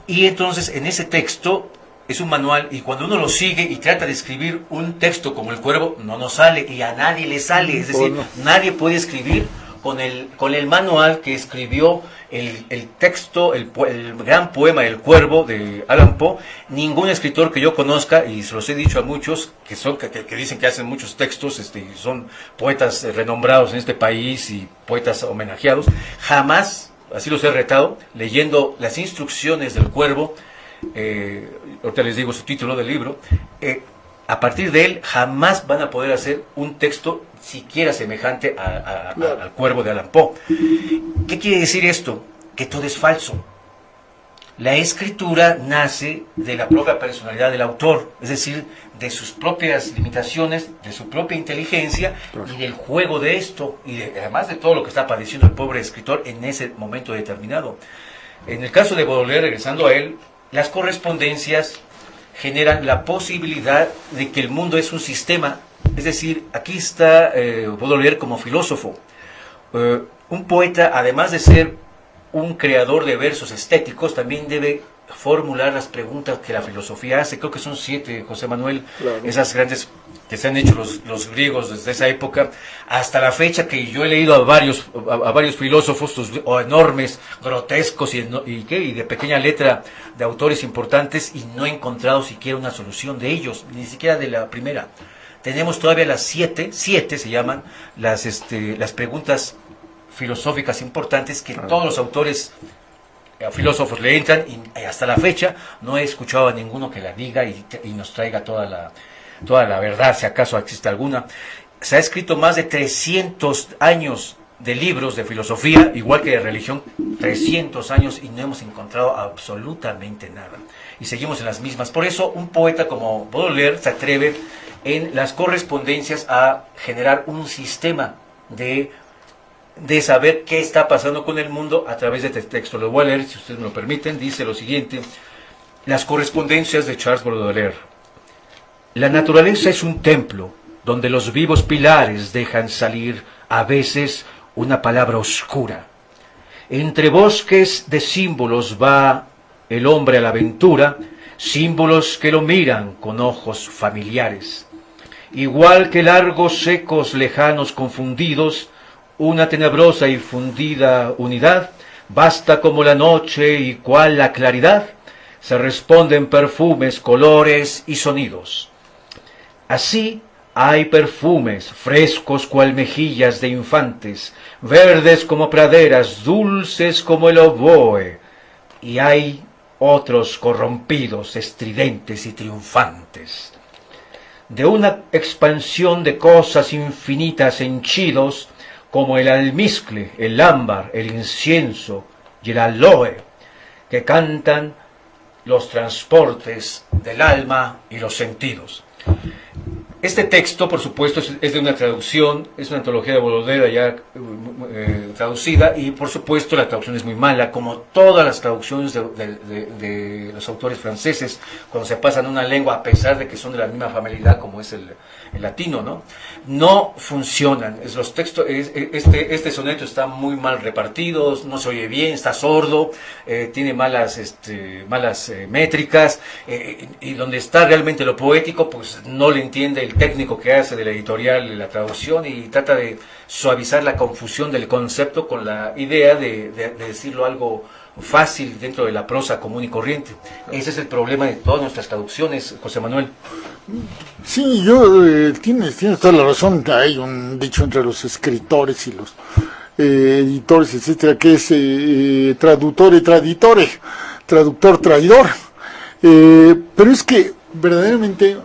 Y entonces en ese texto es un manual, y cuando uno lo sigue y trata de escribir un texto como el Cuervo, no nos sale, y a nadie le sale. Es decir, nadie puede escribir con el manual que escribió el texto, el gran poema El Cuervo de Allan Poe. Ningún escritor que yo conozca, y se los he dicho a muchos que dicen que hacen muchos textos, son poetas renombrados en este país y poetas homenajeados, jamás, así los he retado, leyendo las instrucciones del Cuervo, ahorita les digo su título del libro, a partir de él jamás van a poder hacer un texto siquiera semejante al Cuervo de Allan Poe. ¿Qué quiere decir esto? Que todo es falso. La escritura nace de la propia personalidad del autor, es decir, de sus propias limitaciones, de su propia inteligencia y del juego de esto, y además de todo lo que está padeciendo el pobre escritor en ese momento determinado. En el caso de Baudelaire, regresando a él, las correspondencias generan la posibilidad de que el mundo es un sistema. Es decir, aquí está Baudelaire como filósofo. Un poeta, además de ser un creador de versos estéticos, también debe formular las preguntas que la filosofía hace. Creo que son 7, José Manuel, claro. Esas grandes que se han hecho los griegos desde esa época hasta la fecha, que yo he leído a varios filósofos, o enormes, grotescos y de pequeña letra, de autores importantes, y no he encontrado siquiera una solución de ellos, ni siquiera de la primera. Tenemos todavía las 7 se llaman las preguntas filosóficas importantes que todos los autores filósofos le entran, y hasta la fecha no he escuchado a ninguno que la diga y nos traiga toda la verdad, si acaso existe alguna. Se ha escrito más de 300 años de libros de filosofía, igual que de religión, 300 años, y no hemos encontrado absolutamente nada. Y seguimos en las mismas. Por eso un poeta como Baudelaire se atreve en las correspondencias a generar un sistema de saber qué está pasando con el mundo a través de este texto. Lo voy a leer, si ustedes me lo permiten. Dice lo siguiente: las correspondencias de Charles Baudelaire. La naturaleza es un templo donde los vivos pilares dejan salir a veces una palabra oscura. Entre bosques de símbolos va el hombre a la aventura, símbolos que lo miran con ojos familiares. Igual que largos ecos lejanos confundidos, una tenebrosa y fundida unidad, basta como la noche y cual la claridad, se responden perfumes, colores y sonidos. Así hay perfumes frescos cual mejillas de infantes, verdes como praderas, dulces como el oboe, y hay otros corrompidos, estridentes y triunfantes. De una expansión de cosas infinitas henchidos, como el almizcle, el ámbar, el incienso y el aloe, que cantan los transportes del alma y los sentidos. Este texto, por supuesto, es de una traducción, es una antología de Baudelaire ya traducida, y por supuesto la traducción es muy mala, como todas las traducciones de los autores franceses, cuando se pasan a una lengua, a pesar de que son de la misma familia como es el latino, no funcionan. Los textos, este soneto está muy mal repartido, no se oye bien, está sordo, tiene malas métricas, y donde está realmente lo poético, pues no le entiende el técnico que hace de la editorial la traducción, y trata de suavizar la confusión del concepto con la idea de decirlo algo fácil dentro de la prosa común y corriente. Ese es el problema de todas nuestras traducciones, José Manuel. Sí, tienes toda la razón. Hay un dicho entre los escritores y los editores, etcétera, que es traductor traidor. Pero es que verdaderamente,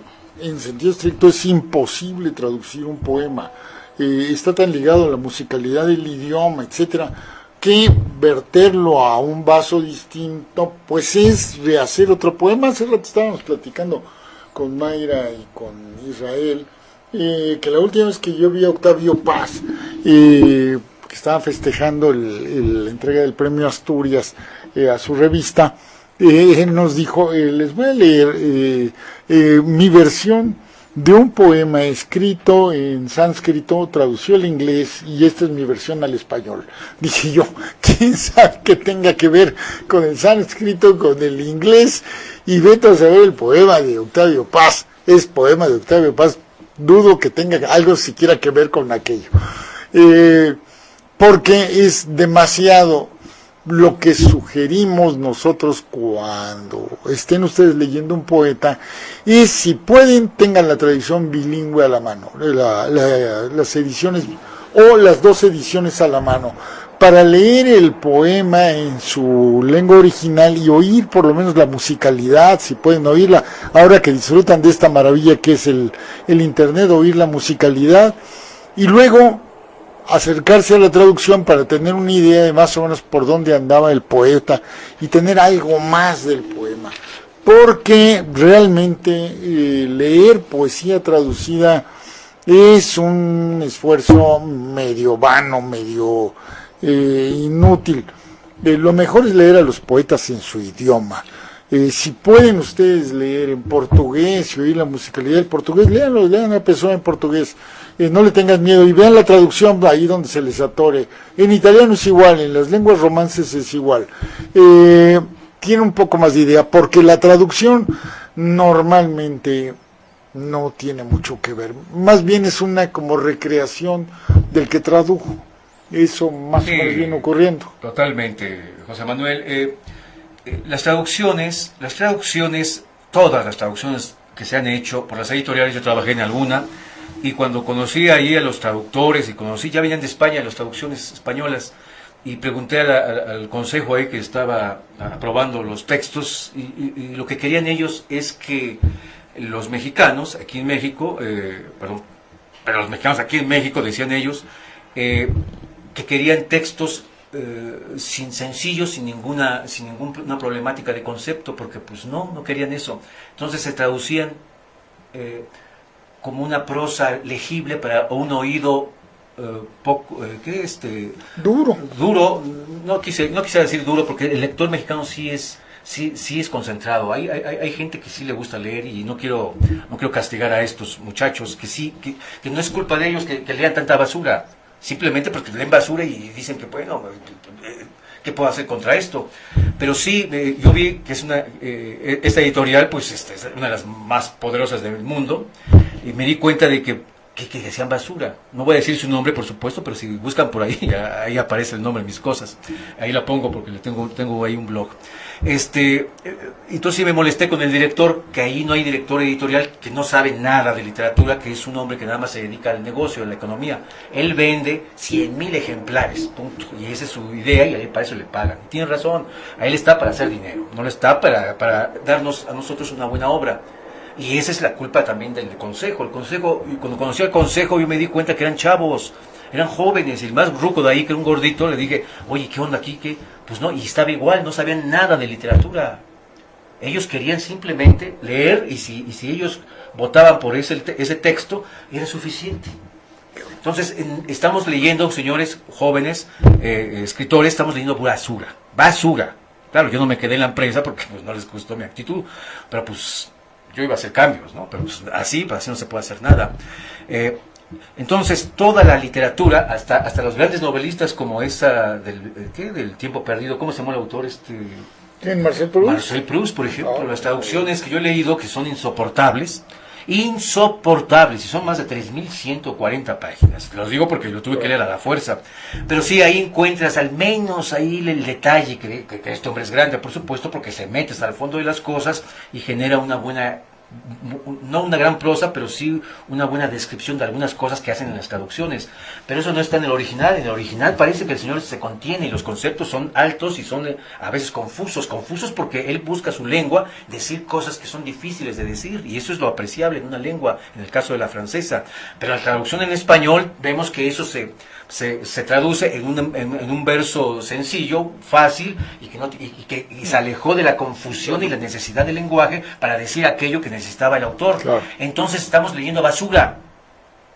en sentido estricto, es imposible traducir un poema. Está tan ligado a la musicalidad del idioma, etcétera, que verterlo a un vaso distinto, pues es rehacer otro poema. Hace rato estábamos platicando con Mayra y con Israel, que la última vez que yo vi a Octavio Paz, que estaba festejando la entrega del premio Asturias a su revista, nos dijo, les voy a leer mi versión de un poema escrito en sánscrito, tradució al inglés, y esta es mi versión al español. Dije yo, ¿quién sabe que tenga que ver con el sánscrito, con el inglés? Y vete a saber, el poema de Octavio Paz es poema de Octavio Paz, dudo que tenga algo siquiera que ver con aquello, porque es demasiado lo que sugerimos nosotros cuando estén ustedes leyendo un poeta, y si pueden, tengan la traducción bilingüe a la mano, las ediciones o las dos ediciones a la mano, para leer el poema en su lengua original y oír por lo menos la musicalidad, si pueden oírla, ahora que disfrutan de esta maravilla que es el internet, oír la musicalidad, y luego acercarse a la traducción para tener una idea de más o menos por dónde andaba el poeta y tener algo más del poema, porque realmente leer poesía traducida es un esfuerzo medio vano, medio inútil, lo mejor es leer a los poetas en su idioma. Si pueden ustedes leer en portugués y oír la musicalidad del portugués, lean a Pessoa en portugués. No le tengan miedo y vean la traducción ahí donde se les atore. En italiano es igual, en las lenguas romances es igual. Tiene un poco más de idea, porque la traducción normalmente no tiene mucho que ver. Más bien es una como recreación del que tradujo. Eso más o menos viene ocurriendo. Totalmente, José Manuel. Las traducciones, todas las traducciones que se han hecho por las editoriales, yo trabajé en alguna, y cuando conocí ahí a los traductores, ya venían de España las traducciones españolas, y pregunté al consejo ahí que estaba aprobando los textos, y lo que querían ellos es que los mexicanos, aquí en México, pero los mexicanos aquí en México, decían ellos, que querían textos sencillos, sin ninguna problemática de concepto, porque pues no querían eso. Entonces se traducían como una prosa legible para un oído duro. No quise decir duro, porque el lector mexicano sí es concentrado. Hay gente que sí le gusta leer, y no quiero castigar a estos muchachos que no es culpa de ellos que lean tanta basura, simplemente porque leen basura y dicen que bueno, ¿qué puedo hacer contra esto? Pero sí, yo vi que es esta editorial, pues es una de las más poderosas del mundo, y me di cuenta de que decían basura. No voy a decir su nombre, por supuesto, pero si buscan por ahí, ahí aparece el nombre de mis cosas. Ahí la pongo porque tengo ahí un blog. Entonces sí me molesté con el director, que ahí no hay director editorial que no sabe nada de literatura, que es un hombre que nada más se dedica al negocio, a la economía. Él vende 100,000 ejemplares, punto. Y esa es su idea, y para eso le pagan. Y tiene razón, a él está para hacer dinero, no le está para darnos a nosotros una buena obra. Y esa es la culpa también del consejo. Y cuando conocí al consejo, yo me di cuenta que eran chavos, eran jóvenes. Y el más ruco de ahí, que era un gordito, le dije, oye, ¿qué onda aquí? Pues no, y estaba igual, no sabían nada de literatura. Ellos querían simplemente leer, y si ellos votaban por ese texto, era suficiente. Entonces, estamos leyendo, señores jóvenes, escritores, estamos leyendo basura. Claro, yo no me quedé en la empresa porque pues, no les gustó mi actitud, pero pues yo iba a hacer cambios, ¿no? Pero pues, así no se puede hacer nada. Entonces, toda la literatura, hasta los grandes novelistas como esa del Tiempo Perdido, ¿cómo se llama el autor? ¿Quién? ¿Marcel Proust? Marcel Proust, por ejemplo. Las traducciones que yo he leído, que son insoportables, y son más de 3.140 páginas. Los digo porque lo tuve que leer a la fuerza. Pero sí, ahí encuentras al menos ahí el detalle que este hombre es grande, por supuesto, porque se mete hasta el fondo de las cosas y genera una buena, no una gran prosa, pero sí una buena descripción de algunas cosas que hacen en las traducciones. Pero eso no está en el original. En el original parece que el señor se contiene y los conceptos son altos y son a veces confusos porque él busca su lengua decir cosas que son difíciles de decir, y eso es lo apreciable en una lengua, en el caso de la francesa. Pero la traducción en español vemos que eso se traduce en un verso sencillo, fácil, y se alejó de la confusión y la necesidad del lenguaje para decir aquello que necesitaba el autor. Claro. Entonces estamos leyendo basura.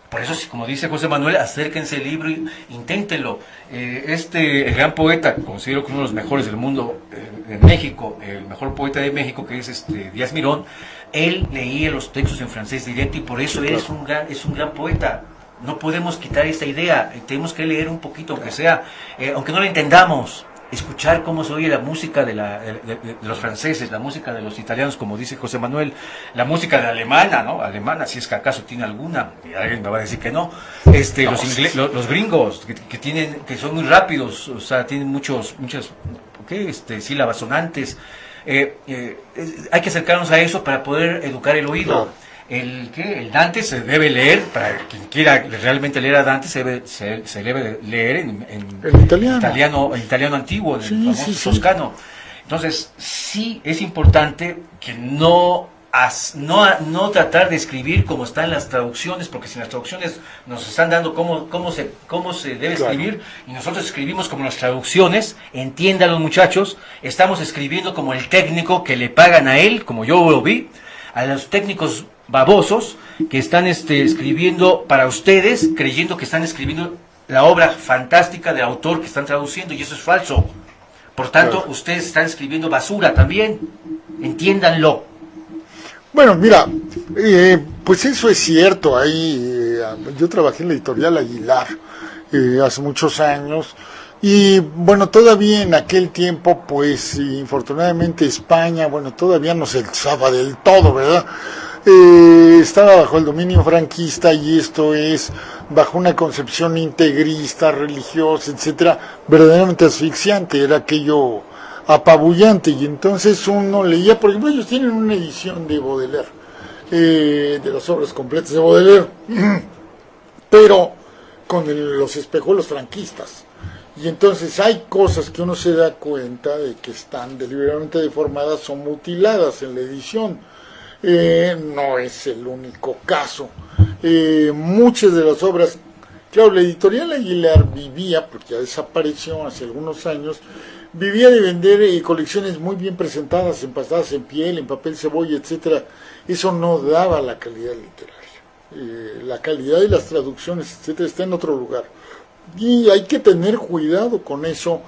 Por eso, como dice José Manuel, acérquense al libro y inténtenlo. El gran poeta, considero que uno de los mejores del mundo en México, el mejor poeta de México, que es Díaz Mirón, él leía los textos en francés directo, y por eso él es un gran poeta. No podemos quitar esta idea, tenemos que leer un poquito, aunque sea, aunque no lo entendamos, escuchar cómo se oye la música de los franceses, la música de los italianos, como dice José Manuel, la música de alemana, si es que acaso tiene alguna, y alguien me va a decir que no, los gringos, que son muy rápidos, o sea, tienen muchas sílabas sonantes. Hay que acercarnos a eso para poder educar el oído. El Dante se debe leer, para quien quiera realmente leer a Dante, se debe leer en italiano antiguo, en el famoso toscano. Entonces, sí es importante que no tratar de escribir como están las traducciones, porque si las traducciones nos están dando cómo se debe escribir, y nosotros escribimos como las traducciones, entiendan los muchachos, estamos escribiendo como el técnico que le pagan a él, como yo lo vi, a los técnicos babosos que están escribiendo para ustedes, creyendo que están escribiendo la obra fantástica del autor que están traduciendo, y eso es falso. Por tanto, Claro. ustedes están escribiendo basura también. Entiéndanlo. Bueno, mira, pues eso es cierto. Ahí yo trabajé en la editorial Aguilar hace muchos años y bueno, todavía en aquel tiempo, pues infortunadamente España, bueno, todavía no se alzaba del todo, ¿verdad? Estaba bajo el dominio franquista y esto es bajo una concepción integrista, religiosa, etcétera, verdaderamente asfixiante. Era aquello apabullante, y entonces uno leía, por ejemplo, ellos tienen una edición de Baudelaire, de las obras completas de Baudelaire, pero con los espejuelos franquistas. Y entonces hay cosas que uno se da cuenta de que están deliberadamente deformadas o mutiladas en la edición. No es el único caso. Muchas de las obras, claro, la editorial Aguilar vivía, porque ya desapareció hace algunos años, vivía de vender colecciones muy bien presentadas, empastadas en piel, en papel cebolla, etcétera. Eso no daba la calidad literaria. La calidad de las traducciones, etcétera, está en otro lugar. Y hay que tener cuidado con eso,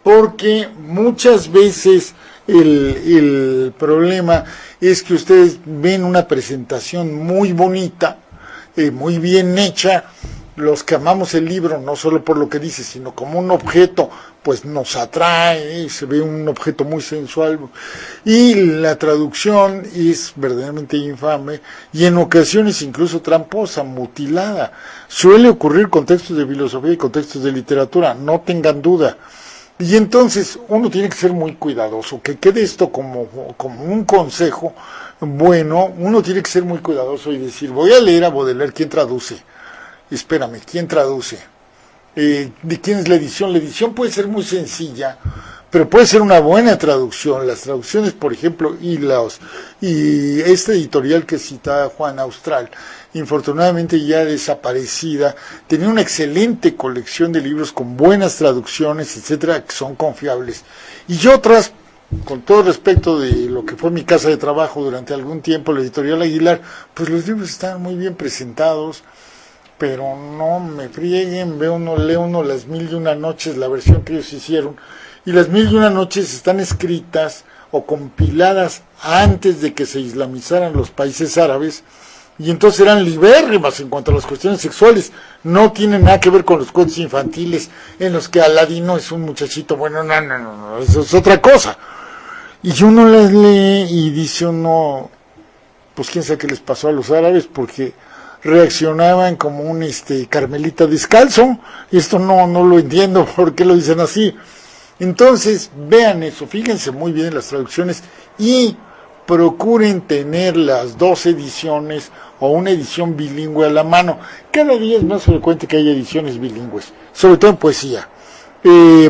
porque muchas veces el problema es que ustedes ven una presentación muy bonita, muy bien hecha. Los que amamos el libro, no solo por lo que dice, sino como un objeto, pues nos atrae, se ve un objeto muy sensual, y la traducción es verdaderamente infame, y en ocasiones incluso tramposa, mutilada. Suele ocurrir con textos de filosofía y con textos de literatura, no tengan duda. Y entonces uno tiene que ser muy cuidadoso, que quede esto como un consejo bueno. Uno tiene que ser muy cuidadoso y decir, voy a leer a Baudelaire, ¿quién traduce? Espérame, ¿quién traduce? ¿De quién es la edición? La edición puede ser muy sencilla, pero puede ser una buena traducción. Las traducciones, por ejemplo, y esta editorial que citaba Juan Austral, infortunadamente ya desaparecida, tenía una excelente colección de libros con buenas traducciones, etcétera, que son confiables. Y otras, con todo respeto de lo que fue mi casa de trabajo durante algún tiempo, la editorial Aguilar, pues los libros estaban muy bien presentados, pero no me frieguen, lee uno Las Mil y Una Noches, la versión que ellos hicieron, y Las Mil y Una Noches están escritas o compiladas antes de que se islamizaran los países árabes, y entonces eran libérrimas en cuanto a las cuestiones sexuales. No tienen nada que ver con los cuentos infantiles en los que Aladino es un muchachito. Bueno, no, eso es otra cosa. Y uno las lee y dice uno, pues quién sabe qué les pasó a los árabes, porque reaccionaban como un carmelita descalzo. Esto no lo entiendo por qué lo dicen así. Entonces vean eso, fíjense muy bien en las traducciones y procuren tener las dos ediciones o una edición bilingüe a la mano. Cada día es más frecuente que haya ediciones bilingües, sobre todo en poesía.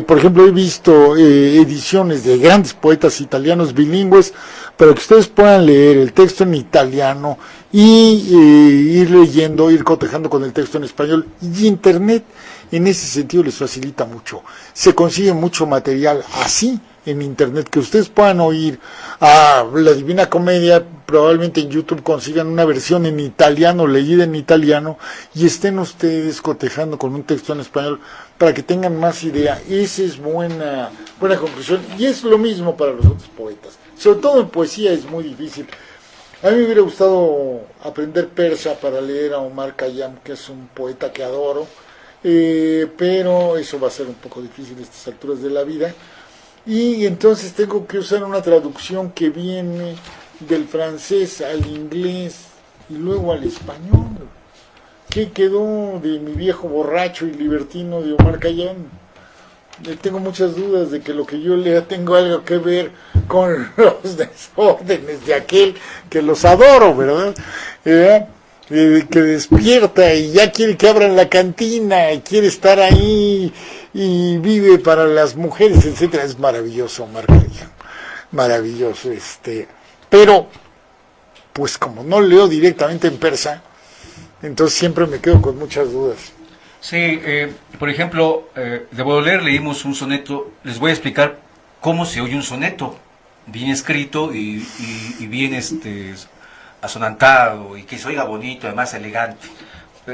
Por ejemplo, he visto ediciones de grandes poetas italianos bilingües para que ustedes puedan leer el texto en italiano y ir leyendo, ir cotejando con el texto en español. Y Internet en ese sentido les facilita mucho. Se consigue mucho material así en Internet, que ustedes puedan oír a la Divina Comedia. Probablemente en YouTube consigan una versión en italiano, leída en italiano, y estén ustedes cotejando con un texto en español para que tengan más idea. Esa es buena conclusión, y es lo mismo para los otros poetas. Sobre todo en poesía es muy difícil. A mí me hubiera gustado aprender persa para leer a Omar Khayyam, que es un poeta que adoro, pero eso va a ser un poco difícil a estas alturas de la vida. Y entonces tengo que usar una traducción que viene del francés al inglés y luego al español. ¿Qué quedó de mi viejo borracho y libertino de Omar Khayyam? Tengo muchas dudas de que lo que yo lea tenga algo que ver con los desórdenes de aquel que los adoro, ¿verdad? Que despierta y ya quiere que abran la cantina y quiere estar ahí y vive para las mujeres, etcétera. Es maravilloso, Omar Khayyam, maravilloso. Pero pues como no leo directamente en persa, entonces siempre me quedo con muchas dudas. Sí, por ejemplo, de Baudelaire leímos un soneto. Les voy a explicar cómo se oye un soneto, bien escrito y bien asonantado, y que se oiga bonito, además elegante.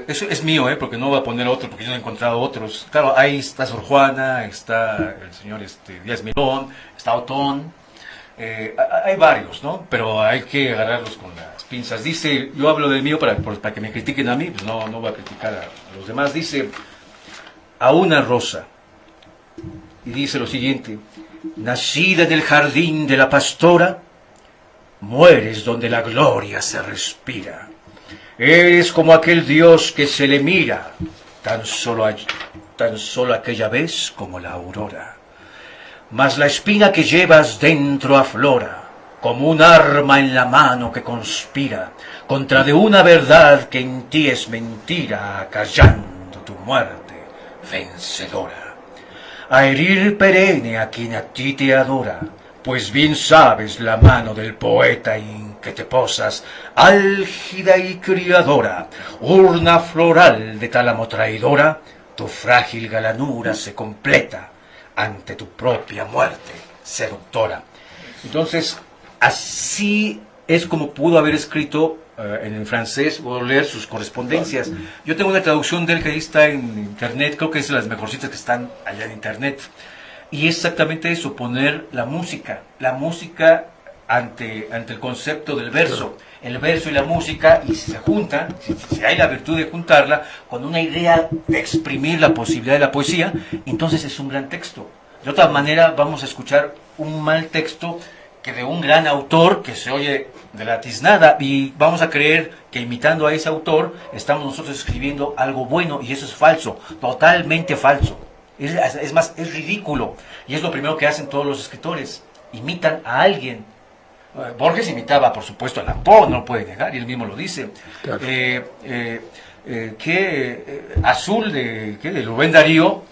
Eso es mío, porque no voy a poner otro, porque yo no he encontrado otros. Claro, ahí está Sor Juana, está el señor Díaz Mirón, está Otón, hay varios, ¿no? Pero hay que agarrarlos con las pinzas. Dice, yo hablo del mío para que me critiquen a mí, pues no voy a criticar a los demás. Dice, a una rosa, y dice lo siguiente: nacida en el jardín de la pastora, mueres donde la gloria se respira. Eres como aquel Dios que se le mira, tan solo aquella vez como la aurora. Mas la espina que llevas dentro aflora, como un arma en la mano que conspira contra de una verdad que en ti es mentira, acallando tu muerte vencedora. A herir perenne a quien a ti te adora, pues bien sabes la mano del poeta en que te posas, álgida y criadora, urna floral de tálamo traidora, tu frágil galanura se completa ante tu propia muerte seductora. Entonces, así es como pudo haber escrito en francés o leer sus correspondencias. Yo tengo una traducción de él que ahí está en internet, creo que es de las mejorcitas que están allá en internet. Y es exactamente eso, poner la música ante el concepto del verso. El verso y la música, y si se juntan, si hay la virtud de juntarla, con una idea de exprimir la posibilidad de la poesía, entonces es un gran texto. De otra manera vamos a escuchar un mal texto que de un gran autor que se oye de la tiznada, y vamos a creer que imitando a ese autor estamos nosotros escribiendo algo bueno, y eso es falso, totalmente falso. Es más, es ridículo, y es lo primero que hacen todos los escritores, imitan a alguien. Borges imitaba, por supuesto, a Poe, no lo puede negar, y él mismo lo dice. Claro. Azul de Rubén Darío,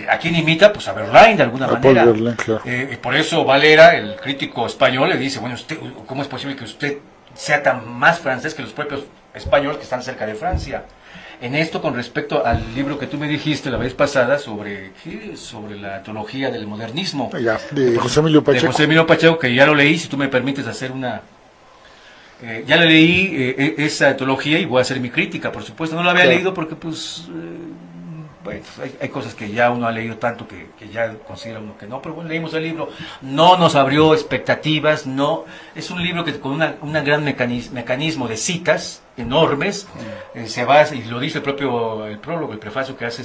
¿a quién imita? Pues a Verlaine, de alguna manera. Verlaine, claro. Por eso Valera, el crítico español, le dice, bueno, ¿cómo es posible que usted sea tan más francés que los propios españoles que están cerca de Francia? En esto, con respecto al libro que tú me dijiste la vez pasada sobre la antología del modernismo, de José Emilio Pacheco. De José Emilio Pacheco, que ya lo leí, si tú me permites hacer una... ya le leí esa antología y voy a hacer mi crítica, por supuesto. No la había leído porque, pues, bueno, hay cosas que ya uno ha leído tanto que ya considera uno que no, pero bueno, leímos el libro. No nos abrió expectativas, no. Es un libro que con una gran mecanismo de citas enormes, se va, y lo dice el prólogo, el prefacio que hace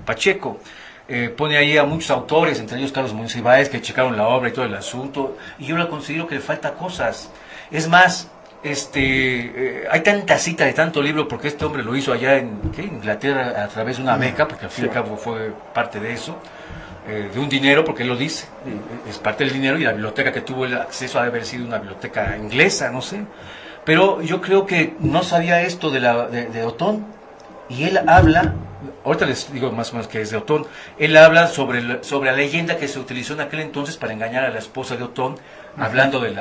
Pacheco. Pone ahí a muchos autores, entre ellos Carlos Monsiváis, que checaron la obra y todo el asunto, y yo la considero que le falta cosas. Es más, hay tanta cita de tanto libro, porque este hombre lo hizo allá en Inglaterra a través de una beca, porque al fin y al cabo fue parte de eso, de un dinero, porque él lo dice, es parte del dinero, y la biblioteca que tuvo el acceso ha de haber sido una biblioteca inglesa, no sé. Pero yo creo que no sabía esto de Otón, y él habla, ahorita les digo más o menos que es de Otón, él habla sobre la leyenda que se utilizó en aquel entonces para engañar a la esposa de Otón, hablando de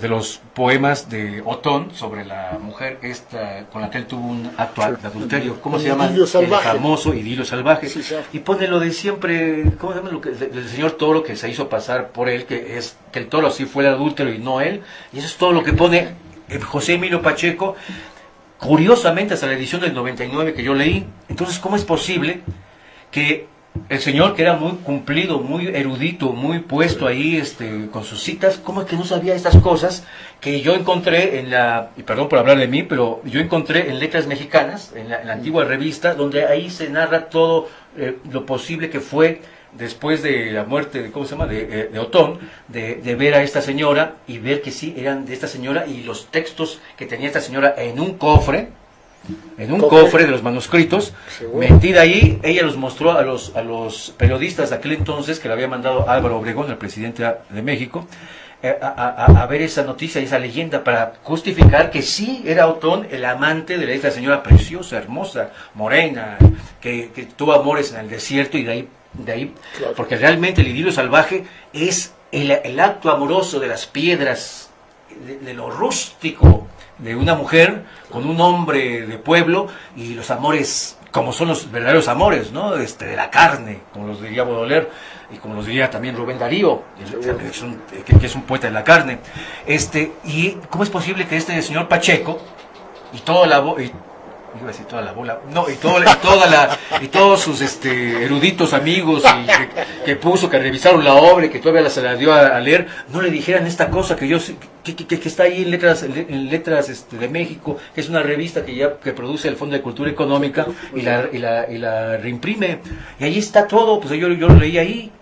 los poemas de Otón sobre la mujer esta con la que él tuvo un acto de adulterio. ¿Cómo se llama? El famoso idilio salvaje. Sí, sí. Y pone lo de siempre, ¿cómo se llama? El señor toro que se hizo pasar por él, que el toro sí fue el adúltero y no él. Y eso es todo lo que pone José Emilio Pacheco, curiosamente hasta la edición del 99 que yo leí. Entonces, ¿cómo es posible que el señor, que era muy cumplido, muy erudito, muy puesto ahí con sus citas, cómo es que no sabía estas cosas que yo encontré y perdón por hablar de mí, pero yo encontré en Letras Mexicanas, en la antigua revista, donde ahí se narra todo lo posible que fue después de la muerte de Otón, de ver a esta señora y ver que sí eran de esta señora, y los textos que tenía esta señora en un cofre de los manuscritos, metida ahí. Ella los mostró a los periodistas de aquel entonces, que le había mandado Álvaro Obregón, el presidente de México, a ver esa noticia, esa leyenda, para justificar que sí era Otón el amante de esta señora preciosa, hermosa, morena, que tuvo amores en el desierto, y de ahí claro. Porque realmente el idilio salvaje es el acto amoroso de las piedras, de lo rústico, de una mujer con un hombre de pueblo, y los amores como son los verdaderos amores, ¿no? De la carne, como los diría Baudelaire, y como los diría también Rubén Darío, que es un poeta de la carne. Y ¿cómo es posible que este señor Pacheco y toda la iba a decir toda la bola, no, y todos sus eruditos amigos que puso, que revisaron la obra y que todavía se la dio a leer, no le dijeran esta cosa que está ahí en letras de México, que es una revista que produce el Fondo de Cultura Económica y la reimprime, y ahí está todo. Pues yo lo leí ahí.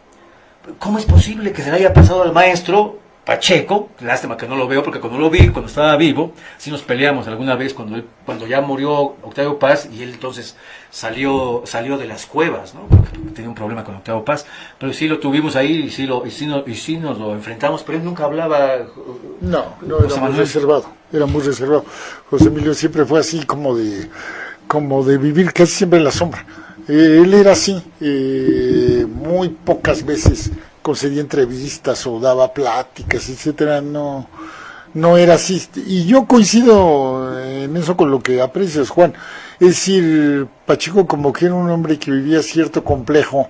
¿Cómo es posible que se le haya pasado al maestro Pacheco? Lástima que no lo veo, porque cuando lo vi, cuando estaba vivo, sí nos peleamos alguna vez cuando ya murió Octavio Paz, y él entonces salió de las cuevas, ¿no? Porque tenía un problema con Octavio Paz, pero sí lo tuvimos ahí y sí nos lo enfrentamos, pero él nunca hablaba. No, era muy reservado. José Emilio siempre fue así como de vivir casi siempre en la sombra. Él era así, muy pocas veces concedía entrevistas o daba pláticas, etcétera. No era así. Y yo coincido en eso con lo que aprecias, Juan. Es decir, Pacheco como que era un hombre que vivía cierto complejo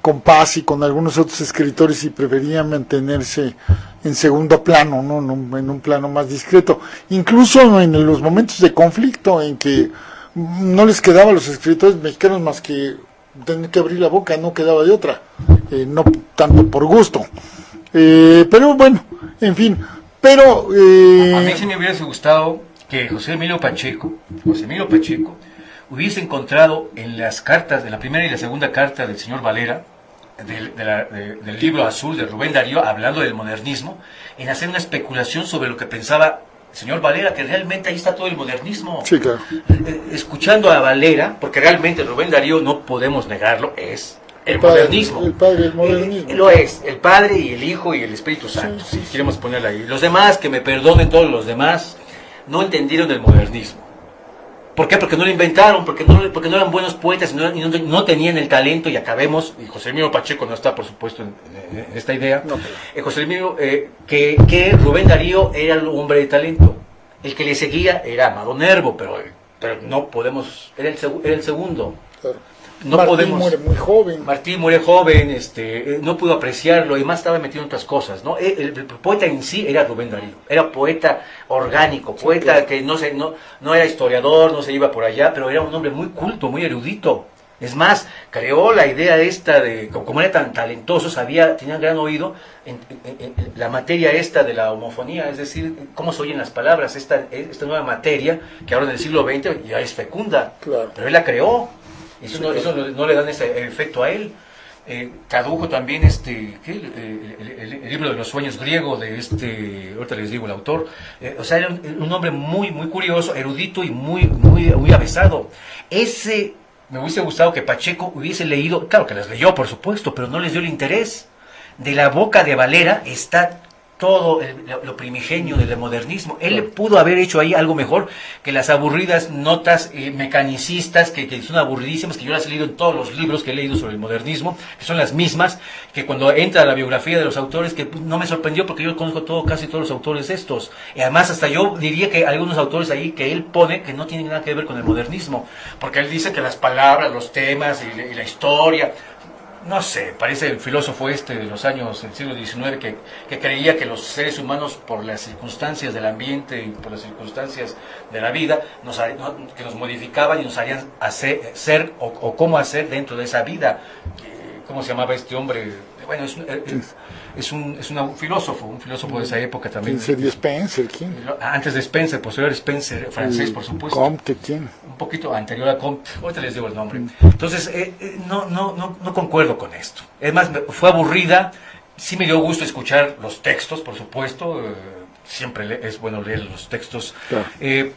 con Paz y con algunos otros escritores, y prefería mantenerse en segundo plano, ¿no? En un plano más discreto. Incluso en los momentos de conflicto en que no les quedaba a los escritores mexicanos más que tener que abrir la boca, no quedaba de otra, no tanto por gusto, pero bueno, en fin, pero a mí sí me hubiera gustado que José Emilio Pacheco hubiese encontrado en las cartas, de la primera y la segunda carta del señor Valera, del libro azul de Rubén Darío, hablando del modernismo, en hacer una especulación sobre lo que pensaba señor Valera, que realmente ahí está todo el modernismo. Sí, claro. Escuchando a Valera, porque realmente Rubén Darío, no podemos negarlo, es el modernismo. El padre del modernismo. Lo es, el Padre y el Hijo y el Espíritu Santo, sí. Si queremos ponerlo ahí. Los demás, que me perdonen todos los demás, no entendieron el modernismo. ¿Por qué? Porque no lo inventaron, porque no eran buenos poetas, y no tenían el talento, y acabemos, y José Emilio Pacheco no está, por supuesto, en esta idea, no, José Emilio, que Rubén Darío era el hombre de talento, el que le seguía era Amado Nervo, pero no podemos, era el segundo. Claro. No Martín podemos, muere muy joven. Martín muere joven, no pudo apreciarlo, y más estaba metido en otras cosas, ¿no? El poeta en sí era Rubén Darío, era poeta orgánico, poeta, sí, claro, que no era historiador, no se iba por allá, pero era un hombre muy culto, muy erudito. Es más, creó la idea esta de, como era tan talentoso, tenía un gran oído en la materia esta de la homofonía, es decir, cómo se oyen las palabras, esta nueva materia, que ahora en el siglo XX ya es fecunda, claro, pero él la creó. Eso no le dan ese efecto a él. Tradujo también el libro de los sueños griego ahorita les digo el autor. O sea, era un hombre muy, muy curioso, erudito y muy, muy, muy avesado. Me hubiese gustado que Pacheco hubiese leído, claro que las leyó, por supuesto, pero no les dio el interés. De la boca de Valera está todo lo primigenio del modernismo. Él pudo haber hecho ahí algo mejor que las aburridas notas mecanicistas que son aburridísimas, que yo las he leído en todos los libros que he leído sobre el modernismo, que son las mismas, que cuando entra la biografía de los autores, que no me sorprendió porque yo conozco casi todos los autores estos, y además hasta yo diría que hay algunos autores ahí que él pone que no tienen nada que ver con el modernismo, porque él dice que las palabras, los temas y la historia, no sé, parece el filósofo de los años del siglo XIX que creía que los seres humanos, por las circunstancias del ambiente y por las circunstancias de la vida, que nos modificaban y nos harían ser o cómo hacer dentro de esa vida. ¿Cómo se llamaba este hombre? Bueno, es un filósofo de esa época también. ¿Quién sería Spencer? ¿Quién? Antes de Spencer, posterior a Spencer, francés, por supuesto. Comte, ¿quién? Un poquito anterior a Comte, ahorita les digo el nombre. Entonces, no concuerdo con esto. Es más, fue aburrida, sí me dio gusto escuchar los textos, por supuesto, siempre es bueno leer los textos, claro, que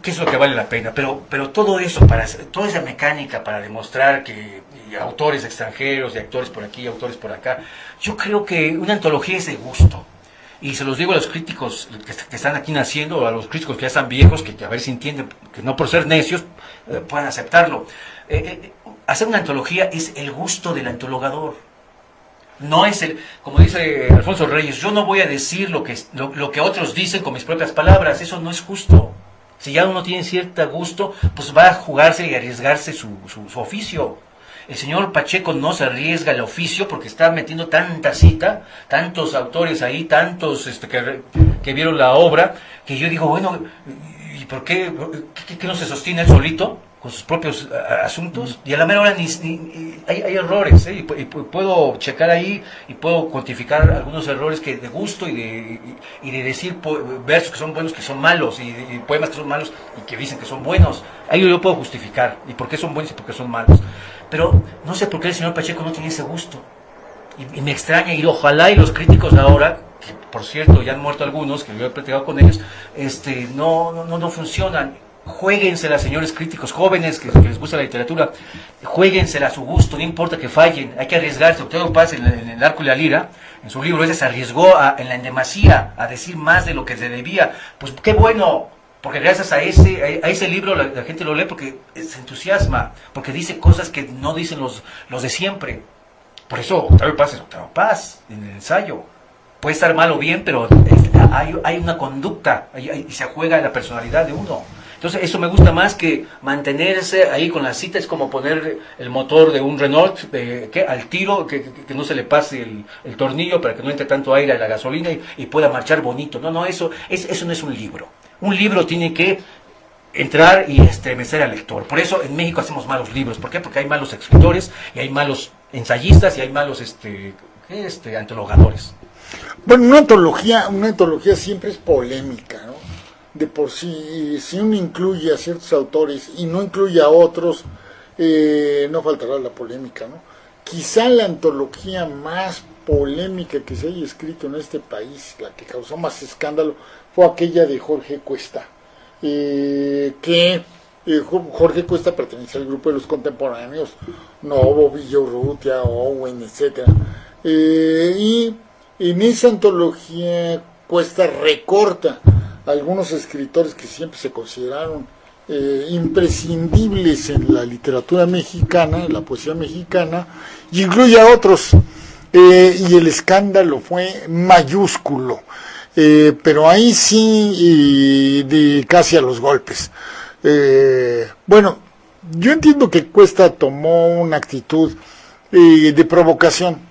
es lo que vale la pena, pero todo eso, toda esa mecánica para demostrar que autores extranjeros, y actores por aquí, autores por acá, yo creo que una antología es de gusto. Y se los digo a los críticos que están aquí naciendo, o a los críticos que ya están viejos, que a ver si entienden, que no por ser necios puedan aceptarlo. Hacer una antología es el gusto del antologador. No es como dice Alfonso Reyes, yo no voy a decir lo que otros dicen con mis propias palabras, eso no es justo. Si ya uno tiene cierto gusto, pues va a jugarse y arriesgarse su oficio. El señor Pacheco no se arriesga el oficio porque está metiendo tanta cita, tantos autores ahí, tantos que vieron la obra, que yo digo, bueno, ¿Y por qué no se sostiene él solito con sus propios asuntos? Y a la mera hora hay errores, y puedo checar ahí y puedo cuantificar algunos errores que de gusto y de decir versos que son buenos que son malos y poemas que son malos y que dicen que son buenos. Ahí yo puedo justificar y por qué son buenos y por qué son malos. Pero no sé por qué el señor Pacheco no tiene ese gusto. Y me extraña, y ojalá y los críticos de ahora, que por cierto ya han muerto algunos, que yo he platicado con ellos, no funcionan. Juéguensela, señores críticos jóvenes que les gusta la literatura, juéguensela a su gusto, no importa que fallen, hay que arriesgarse. Octavio Paz en El Arco y la Lira, en su libro ese, se arriesgó en la endemasía a decir más de lo que se debía. Pues qué bueno, porque gracias a ese libro la gente lo lee porque se entusiasma, porque dice cosas que no dicen los de siempre. Por eso Octavio Paz es Octavio Paz en el ensayo. Puede estar mal o bien, pero hay una conducta y se juega en la personalidad de uno. Entonces eso me gusta más que mantenerse ahí con la cita. Es como poner el motor de un Renault al tiro, que no se le pase el tornillo para que no entre tanto aire a la gasolina y pueda marchar bonito. No, eso no es un libro. Un libro tiene que entrar y estremecer al lector. Por eso en México hacemos malos libros. ¿Por qué? Porque hay malos escritores y hay malos ensayistas y hay malos antologadores. Bueno, una antología siempre es polémica, ¿no? De por sí, si uno incluye a ciertos autores y no incluye a otros, no faltará la polémica, ¿no? Quizá la antología más polémica que se haya escrito en este país, la que causó más escándalo, fue aquella de Jorge Cuesta, Jorge Cuesta pertenece al grupo de los contemporáneos, Novo, Villaurrutia, Owen, etcétera. Y en esa antología Cuesta recorta a algunos escritores que siempre se consideraron imprescindibles en la literatura mexicana, en la poesía mexicana, y incluye a otros. Y el escándalo fue mayúsculo, pero ahí sí, de casi a los golpes. Bueno, yo entiendo que Cuesta tomó una actitud de provocación,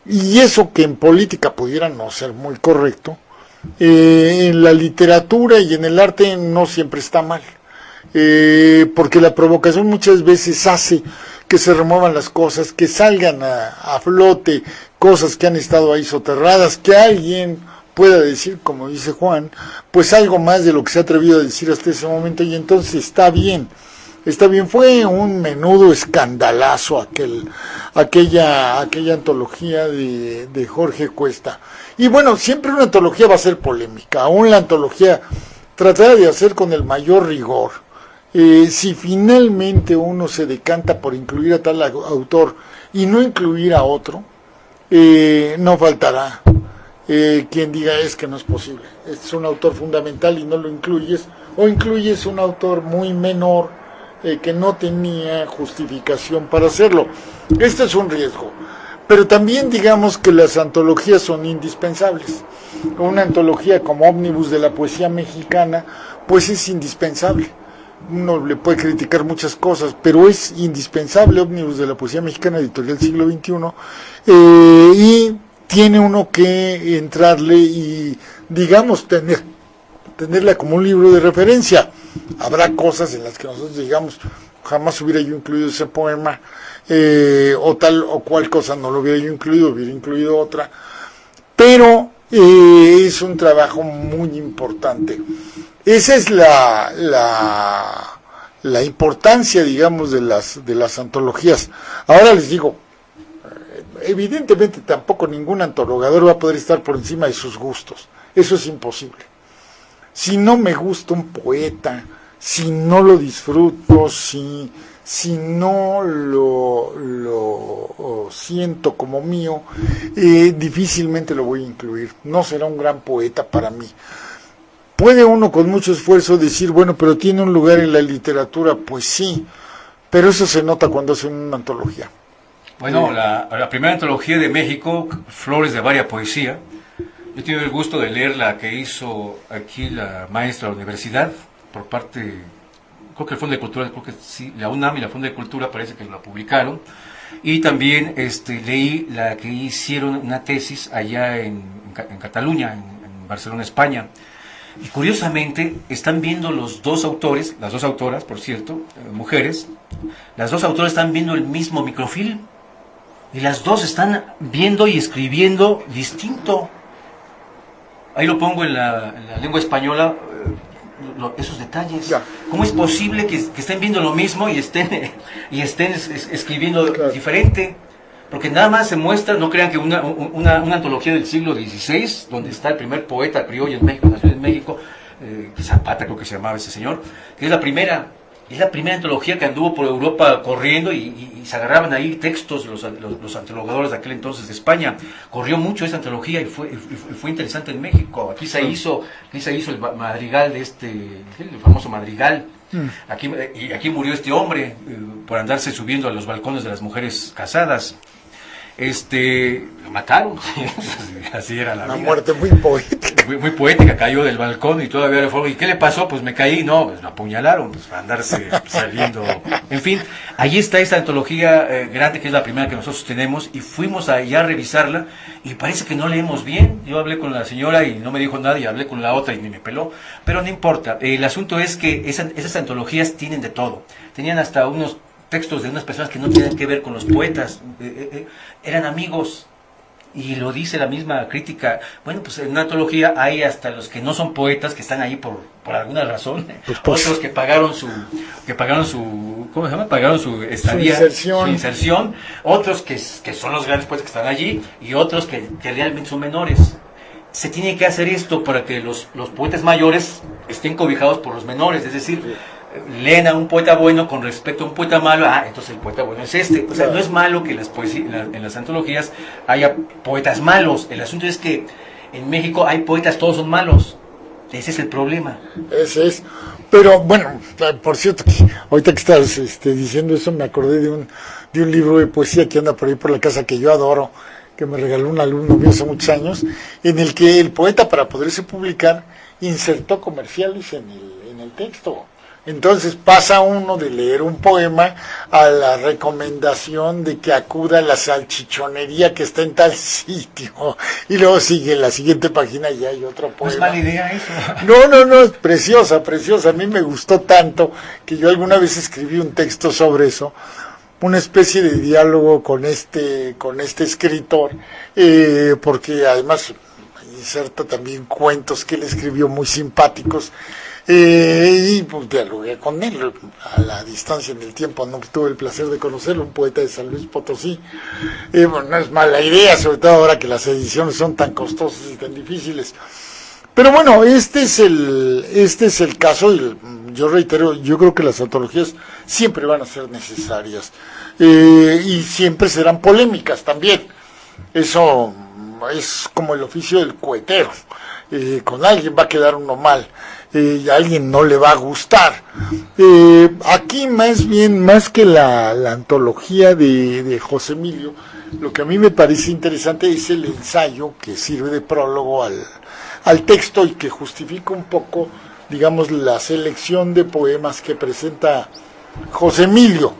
y eso que en política pudiera no ser muy correcto, en la literatura y en el arte no siempre está mal, porque la provocación muchas veces hace que se remuevan las cosas, que salgan a flote cosas que han estado ahí soterradas, que alguien pueda decir, como dice Juan, pues algo más de lo que se ha atrevido a decir hasta ese momento, y entonces está bien, fue un menudo escandalazo aquella antología de Jorge Cuesta. Y bueno, siempre una antología va a ser polémica, aún la antología tratará de hacer con el mayor rigor. Si finalmente uno se decanta por incluir a tal autor y no incluir a otro, no faltará quien diga es que no es posible. Es un autor fundamental y no lo incluyes, o incluyes un autor muy menor que no tenía justificación para hacerlo. Este es un riesgo. Pero también digamos que las antologías son indispensables. Una antología como Ómnibus de la poesía mexicana, pues es indispensable. Uno le puede criticar muchas cosas, pero es indispensable Ómnibus de la poesía mexicana, editorial Siglo XXI, y tiene uno que entrarle y, digamos, tenerla como un libro de referencia. Habrá cosas en las que nosotros digamos, jamás hubiera yo incluido ese poema, o tal o cual cosa no lo hubiera yo incluido, hubiera incluido otra, pero es un trabajo muy importante. Esa es la importancia, digamos, de las antologías. Ahora les digo, evidentemente tampoco ningún antologador va a poder estar por encima de sus gustos, eso es imposible. Si no me gusta un poeta, si no lo disfruto, si no lo siento como mío, difícilmente lo voy a incluir. No será un gran poeta para mí. Puede uno con mucho esfuerzo decir, bueno, pero tiene un lugar en la literatura, pues sí, pero eso se nota cuando hacen una antología. Bueno, la primera antología de México, Flores de Varia Poesía, yo he tenido el gusto de leer la que hizo aquí la maestra de la universidad, por parte, creo que el Fondo de Cultura, creo que sí, la UNAM y la Fondo de Cultura parece que la publicaron, y también leí la que hicieron una tesis allá en Cataluña, en Barcelona, España. Y curiosamente están viendo los dos autores, las dos autoras, por cierto, mujeres, las dos autoras están viendo el mismo microfilm y las dos están viendo y escribiendo distinto. Ahí lo pongo en la lengua española, esos detalles. Ya. ¿Cómo es posible que estén viendo lo mismo y estén escribiendo diferente? Porque nada más se muestra, no crean que una antología del siglo XVI, donde está el primer poeta criollo en México, nació en México, Zapata creo que se llamaba ese señor, que es la primera antología que anduvo por Europa corriendo y se agarraban ahí textos los antologadores de aquel entonces de España. Corrió mucho esa antología y fue interesante en México. Aquí se hizo el madrigal de el famoso madrigal. Aquí murió este hombre por andarse subiendo a los balcones de las mujeres casadas. Lo mataron. Así era la vida. Una muerte muy poética. Muy poética, cayó del balcón y todavía le fue. ¿Y qué le pasó? Pues me caí. No, pues me apuñalaron, pues para andarse saliendo. En fin, ahí está esta antología grande, que es la primera que nosotros tenemos, y fuimos allá a revisarla y parece que no leemos bien. Yo hablé con la señora y no me dijo nada, y hablé con la otra y ni me peló, pero no importa. El asunto es que esas antologías tienen de todo. Tenían hasta unos textos de unas personas que no tienen que ver con los poetas, eran amigos, y lo dice la misma crítica. Bueno, pues en una antología hay hasta los que no son poetas, que están ahí por alguna razón, otros que pagaron su ¿cómo se llama? Pagaron su estadía, su inserción, otros que son los grandes poetas que están allí, y otros que realmente son menores. Se tiene que hacer esto para que los poetas mayores estén cobijados por los menores, es decir, leen a un poeta bueno con respecto a un poeta malo, entonces el poeta bueno es este. O sea, no es malo que en las antologías haya poetas malos. El asunto es que en México hay poetas, todos son malos. Ese es el problema. Ese es. Pero bueno, por cierto, ahorita que estás diciendo eso, me acordé de un libro de poesía que anda por ahí por la casa, que yo adoro, que me regaló un alumno mío hace muchos años, en el que el poeta, para poderse publicar, insertó comerciales en el texto. Entonces pasa uno de leer un poema a la recomendación de que acuda a la salchichonería que está en tal sitio, y luego sigue en la siguiente página y hay otro poema. No es mala idea eso. No, es preciosa. A mí me gustó tanto que yo alguna vez escribí un texto sobre eso, una especie de diálogo con este escritor, porque además inserta también cuentos que él escribió muy simpáticos. Y pues dialogué con él a la distancia en el tiempo, no tuve el placer de conocerlo, un poeta de San Luis Potosí. Bueno, no es mala idea, sobre todo ahora que las ediciones son tan costosas y tan difíciles. Pero bueno, este es el caso, y yo reitero, yo creo que las antologías siempre van a ser necesarias, y siempre serán polémicas también. Eso es como el oficio del cohetero. Con alguien va a quedar uno mal, y a alguien no le va a gustar. Aquí más que la antología de José Emilio, lo que a mí me parece interesante es el ensayo que sirve de prólogo al texto, y que justifica un poco, digamos, la selección de poemas que presenta José Emilio,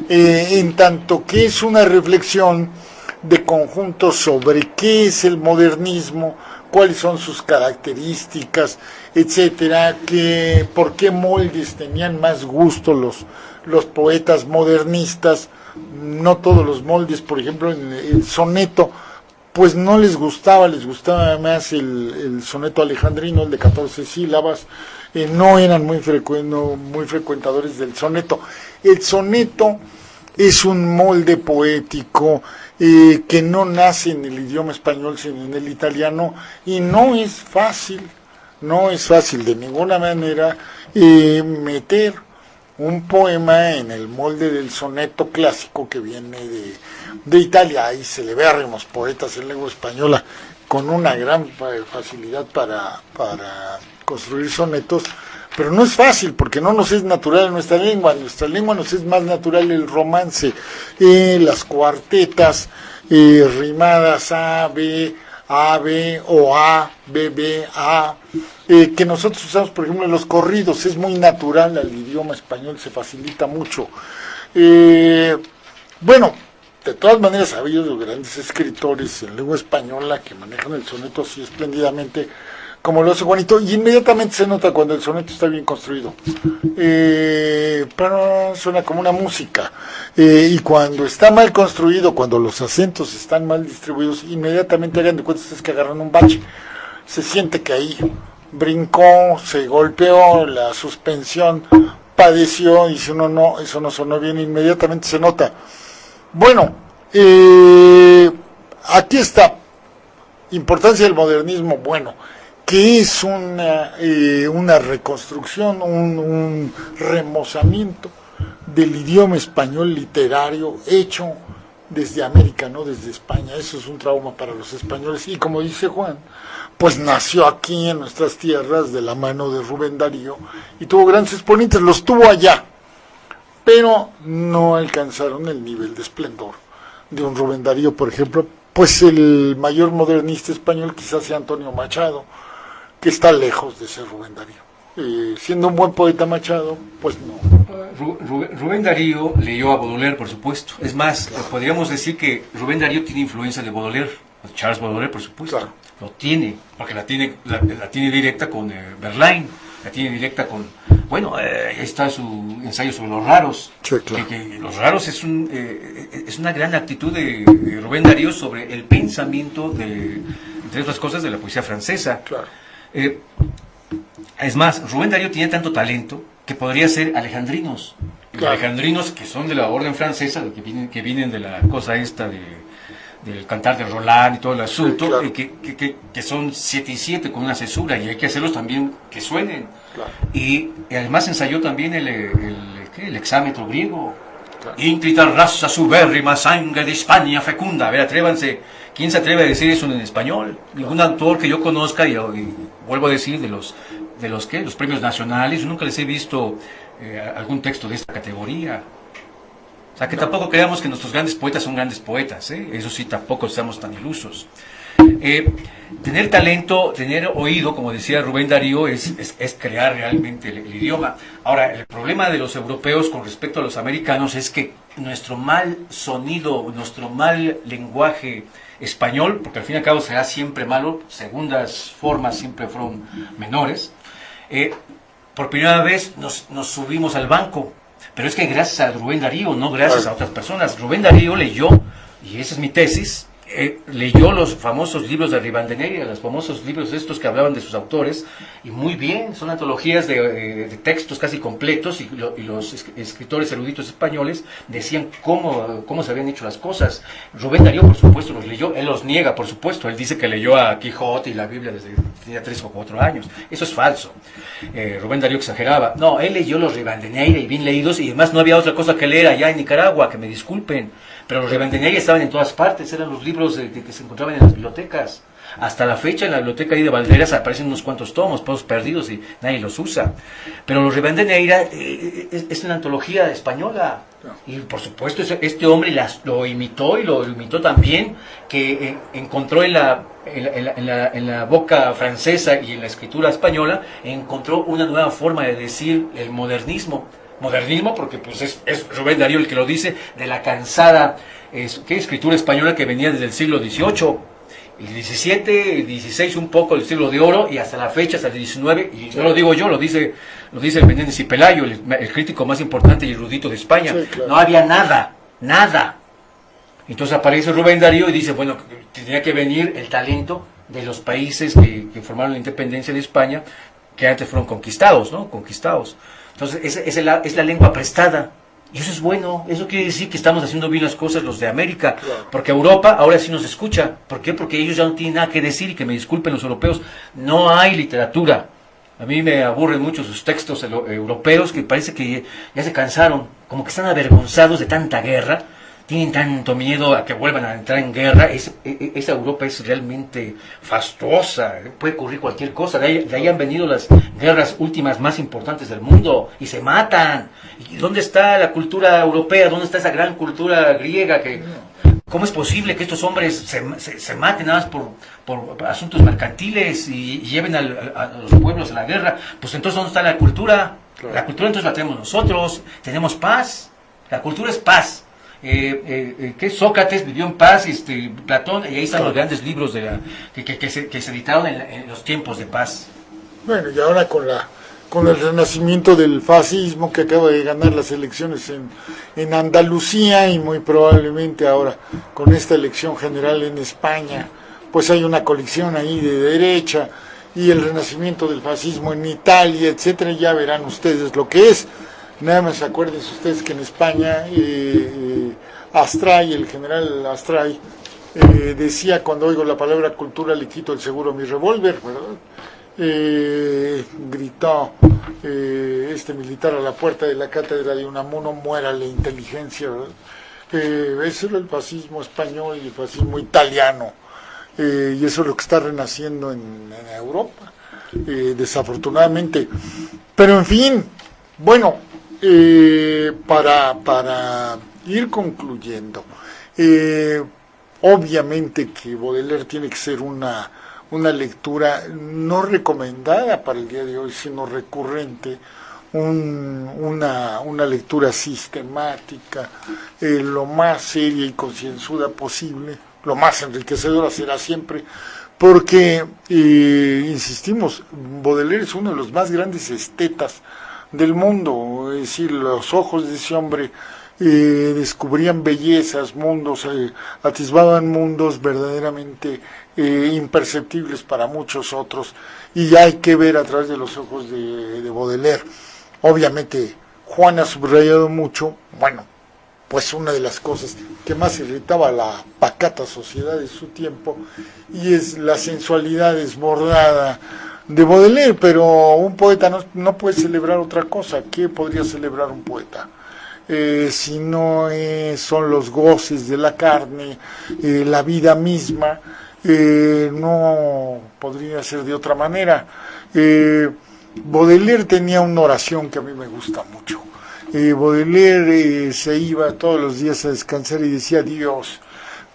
en tanto que es una reflexión de conjunto sobre qué es el modernismo, cuáles son sus características, etcétera, por qué moldes tenían más gusto los poetas modernistas. No todos los moldes, por ejemplo, en el soneto, pues no les gustaba más el soneto alejandrino, el de 14 sílabas, no eran muy frecuentadores del soneto. El soneto es un molde poético que no nace en el idioma español, sino en el italiano, y no es fácil de ninguna manera meter un poema en el molde del soneto clásico que viene de Italia. Hay celebérrimos poetas en lengua española con una gran facilidad para construir sonetos, pero no es fácil, porque no nos es natural en nuestra lengua nos es más natural el romance, las cuartetas rimadas A, B, o A, B, B, A, que nosotros usamos, por ejemplo, en los corridos. Es muy natural al idioma español, se facilita mucho. Bueno, de todas maneras ha habido grandes escritores en lengua española que manejan el soneto así espléndidamente, como lo hace Juanito, y inmediatamente se nota cuando el soneto está bien construido. Pero suena como una música. Y cuando está mal construido, cuando los acentos están mal distribuidos, inmediatamente hagan de cuenta ustedes que agarran un bache. Se siente que ahí brincó, se golpeó, la suspensión padeció, y si uno no, eso no sonó bien, inmediatamente se nota. Bueno, aquí está. Importancia del modernismo, bueno, que es una reconstrucción, un remozamiento del idioma español literario hecho desde América, no desde España. Eso es un trauma para los españoles, y como dice Juan, pues nació aquí en nuestras tierras de la mano de Rubén Darío y tuvo grandes exponentes, los tuvo allá, pero no alcanzaron el nivel de esplendor de un Rubén Darío, por ejemplo. Pues el mayor modernista español quizás sea Antonio Machado, que está lejos de ser Rubén Darío. Siendo un buen poeta Machado, pues no. Rubén Darío leyó a Baudelaire, por supuesto. Es más, claro, podríamos decir que Rubén Darío tiene influencia de Baudelaire, Charles Baudelaire, por supuesto. Claro. Lo tiene, porque la tiene directa con Verlaine, la tiene directa con... Bueno, ahí está su ensayo sobre los raros. Sí, claro. Que los raros es una gran actitud de Rubén Darío sobre el pensamiento entre otras cosas, de la poesía francesa. Claro. Es más, Rubén Darío tiene tanto talento que podría ser alejandrinos. Claro. Alejandrinos que son de la orden francesa, que vienen de la cosa esta del cantar de Roland y todo el asunto, sí, claro, que son 7 y 7 con una cesura, y hay que hacerlos también que suenen. Claro. Y además ensayó también el hexámetro griego. Claro. Ínclita raza subérrima, sangre de España fecunda. A ver, atrévanse. ¿Quién se atreve a decir eso en español? Ningún autor que yo conozca, y vuelvo a decir, de los premios nacionales, yo nunca les he visto algún texto de esta categoría. O sea, que tampoco creamos que nuestros grandes poetas son grandes poetas, ¿eh? Eso sí, tampoco seamos tan ilusos. Tener talento, tener oído, como decía Rubén Darío, es crear realmente el idioma. Ahora, el problema de los europeos con respecto a los americanos es que nuestro mal sonido, nuestro mal lenguaje español, porque al fin y al cabo será siempre malo, segundas formas siempre fueron menores, por primera vez nos subimos al banco. Pero es que gracias a Rubén Darío, no gracias a otras personas. Rubén Darío leyó, y esa es mi tesis, leyó los famosos libros de Rivadeneyra, los famosos libros estos que hablaban de sus autores, y muy bien, son antologías de textos casi completos, y los escritores eruditos españoles decían cómo se habían hecho las cosas. Rubén Darío, por supuesto, los leyó, él los niega, por supuesto, él dice que leyó a Quijote y la Biblia desde que tenía 3 o 4 años, eso es falso. Rubén Darío exageraba. No, él leyó los Rivadeneyra y bien leídos, y además no había otra cosa que leer allá en Nicaragua, que me disculpen. Pero los Rivadeneyra estaban en todas partes, eran los libros que se encontraban en las bibliotecas. Hasta la fecha en la biblioteca ahí de Valderas aparecen unos cuantos tomos perdidos y nadie los usa. Pero los Rivadeneyra es una antología española. Y por supuesto este hombre lo imitó, y lo imitó también, que encontró en la boca francesa y en la escritura española, encontró una nueva forma de decir el modernismo. Modernismo, porque pues es Rubén Darío el que lo dice, de la cansada escritura española que venía desde el siglo XVIII, el XVII, el XVI, un poco el siglo de oro, y hasta la fecha, hasta el XIX, y no lo digo yo, lo dice el Menéndez y Pelayo, el crítico más importante y erudito de España. Sí, claro. No había nada. Entonces aparece Rubén Darío y dice, bueno, tenía que venir el talento de los países que formaron la independencia de España, que antes fueron conquistados, ¿no? Entonces, es la lengua prestada. Y eso es bueno. Eso quiere decir que estamos haciendo bien las cosas los de América. Claro. Porque Europa ahora sí nos escucha. ¿Por qué? Porque ellos ya no tienen nada que decir, y que me disculpen los europeos. No hay literatura. A mí me aburren mucho sus textos europeos, que parece que ya se cansaron. Como que están avergonzados de tanta guerra. Tienen tanto miedo a que vuelvan a entrar en guerra. Esa Europa es realmente fastuosa. Puede ocurrir cualquier cosa. De ahí han venido las guerras últimas más importantes del mundo. Y se matan. ¿Y dónde está la cultura europea? ¿Dónde está esa gran cultura griega? ¿Cómo es posible que estos hombres se maten nada más por asuntos mercantiles y lleven a los pueblos a la guerra? Pues entonces, ¿dónde está la cultura? Claro. La cultura entonces la tenemos nosotros. Tenemos paz. La cultura es paz. que Sócrates vivió en paz, Platón, y ahí están los grandes libros que se editaron en los tiempos de paz. Bueno, y ahora con el renacimiento del fascismo que acaba de ganar las elecciones en Andalucía y muy probablemente ahora con esta elección general en España, pues hay una coalición ahí de derecha y el renacimiento del fascismo en Italia, etcétera, ya verán ustedes lo que es. Nada más acuérdense ustedes que en España Astray, el general Astray, decía: cuando oigo la palabra cultura le quito el seguro a mi revólver, ¿verdad? Gritó este militar a la puerta de la cátedra de Unamuno: muera la inteligencia, ¿verdad? Ese era el fascismo español y el fascismo italiano, y eso es lo que está renaciendo en Europa, desafortunadamente. Pero en fin, bueno, para ir concluyendo, obviamente que Baudelaire tiene que ser una lectura no recomendada para el día de hoy, sino recurrente, una lectura sistemática, lo más seria y concienzuda posible. Lo más enriquecedora será siempre, porque, insistimos, Baudelaire es uno de los más grandes estetas del mundo. Es decir, los ojos de ese hombre descubrían bellezas, mundos, atisbaban mundos verdaderamente imperceptibles para muchos otros, y hay que ver a través de los ojos de Baudelaire. Obviamente, Juan ha subrayado mucho, bueno, pues una de las cosas que más irritaba a la pacata sociedad de su tiempo, y es la sensualidad desbordada de Baudelaire. Pero un poeta no puede celebrar otra cosa. ¿Qué podría celebrar un poeta? Si no son los goces de la carne, la vida misma, no podría ser de otra manera. Baudelaire tenía una oración que a mí me gusta mucho. Baudelaire se iba todos los días a descansar y decía: Dios,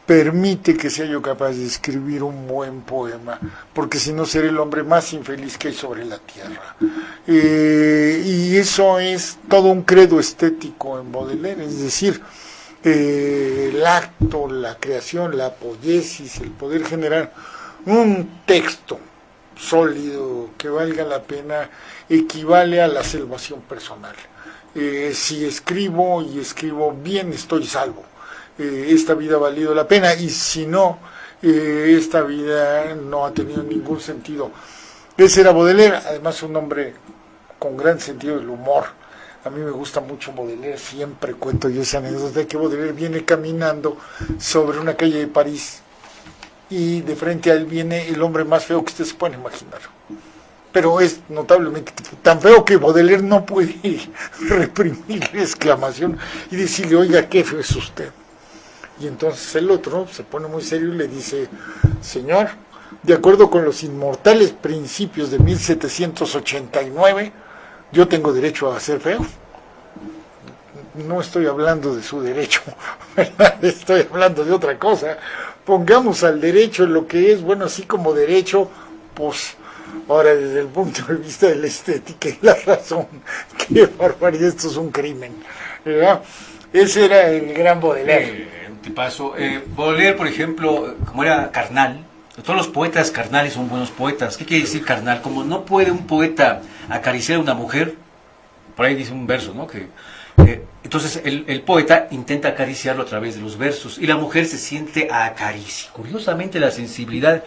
permite que sea yo capaz de escribir un buen poema, porque si no seré el hombre más infeliz que hay sobre la tierra. Y eso es todo un credo estético en Baudelaire, es decir, el acto, la creación, la poiesis, el poder generar un texto sólido que valga la pena, equivale a la salvación personal. Si escribo y escribo bien, estoy salvo. Esta vida ha valido la pena, y si no, esta vida no ha tenido ningún sentido. Ese era Baudelaire, además un hombre con gran sentido del humor. A mí me gusta mucho Baudelaire, siempre cuento yo esa anécdota de que Baudelaire viene caminando sobre una calle de París y de frente a él viene el hombre más feo que ustedes pueden imaginar. Pero es notablemente tan feo que Baudelaire no puede reprimir la exclamación y decirle: oiga, qué feo es usted. Y entonces el otro se pone muy serio y le dice: señor, de acuerdo con los inmortales principios de 1789, yo tengo derecho a ser feo. No estoy hablando de su derecho, ¿verdad? Estoy hablando de otra cosa. Pongamos al derecho lo que es, bueno, así como derecho, pues ahora desde el punto de vista de la estética y la razón, qué barbaridad, esto es un crimen, ¿verdad? Ese era el gran Baudelaire. Tipazo. Baudelaire, por ejemplo, como era carnal, todos los poetas carnales son buenos poetas. ¿Qué quiere decir carnal? Como no puede un poeta acariciar a una mujer, por ahí dice un verso, ¿no? Entonces el poeta intenta acariciarlo a través de los versos, y la mujer se siente acariciada. Curiosamente, la sensibilidad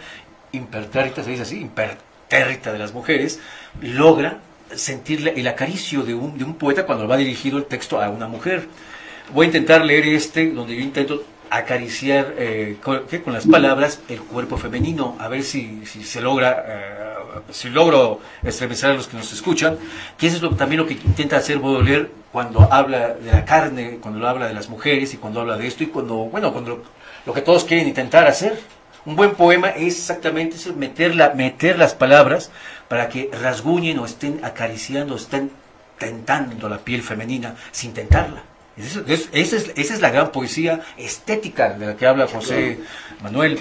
impertérrita, se dice así, impertérrita de las mujeres, logra sentir el acaricio de un poeta cuando va dirigido el texto a una mujer. Voy a intentar leer donde yo intento acariciar con las palabras el cuerpo femenino, a ver si se logra, si logro estremecer a los que nos escuchan, que eso es también lo que intenta hacer Baudelaire cuando habla de la carne, cuando habla de las mujeres, y cuando habla de esto, y cuando lo que todos quieren intentar hacer. Un buen poema es exactamente eso: meter las palabras para que rasguñen o estén acariciando, o estén tentando la piel femenina sin tentarla. Esa es la gran poesía estética de la que habla José Manuel.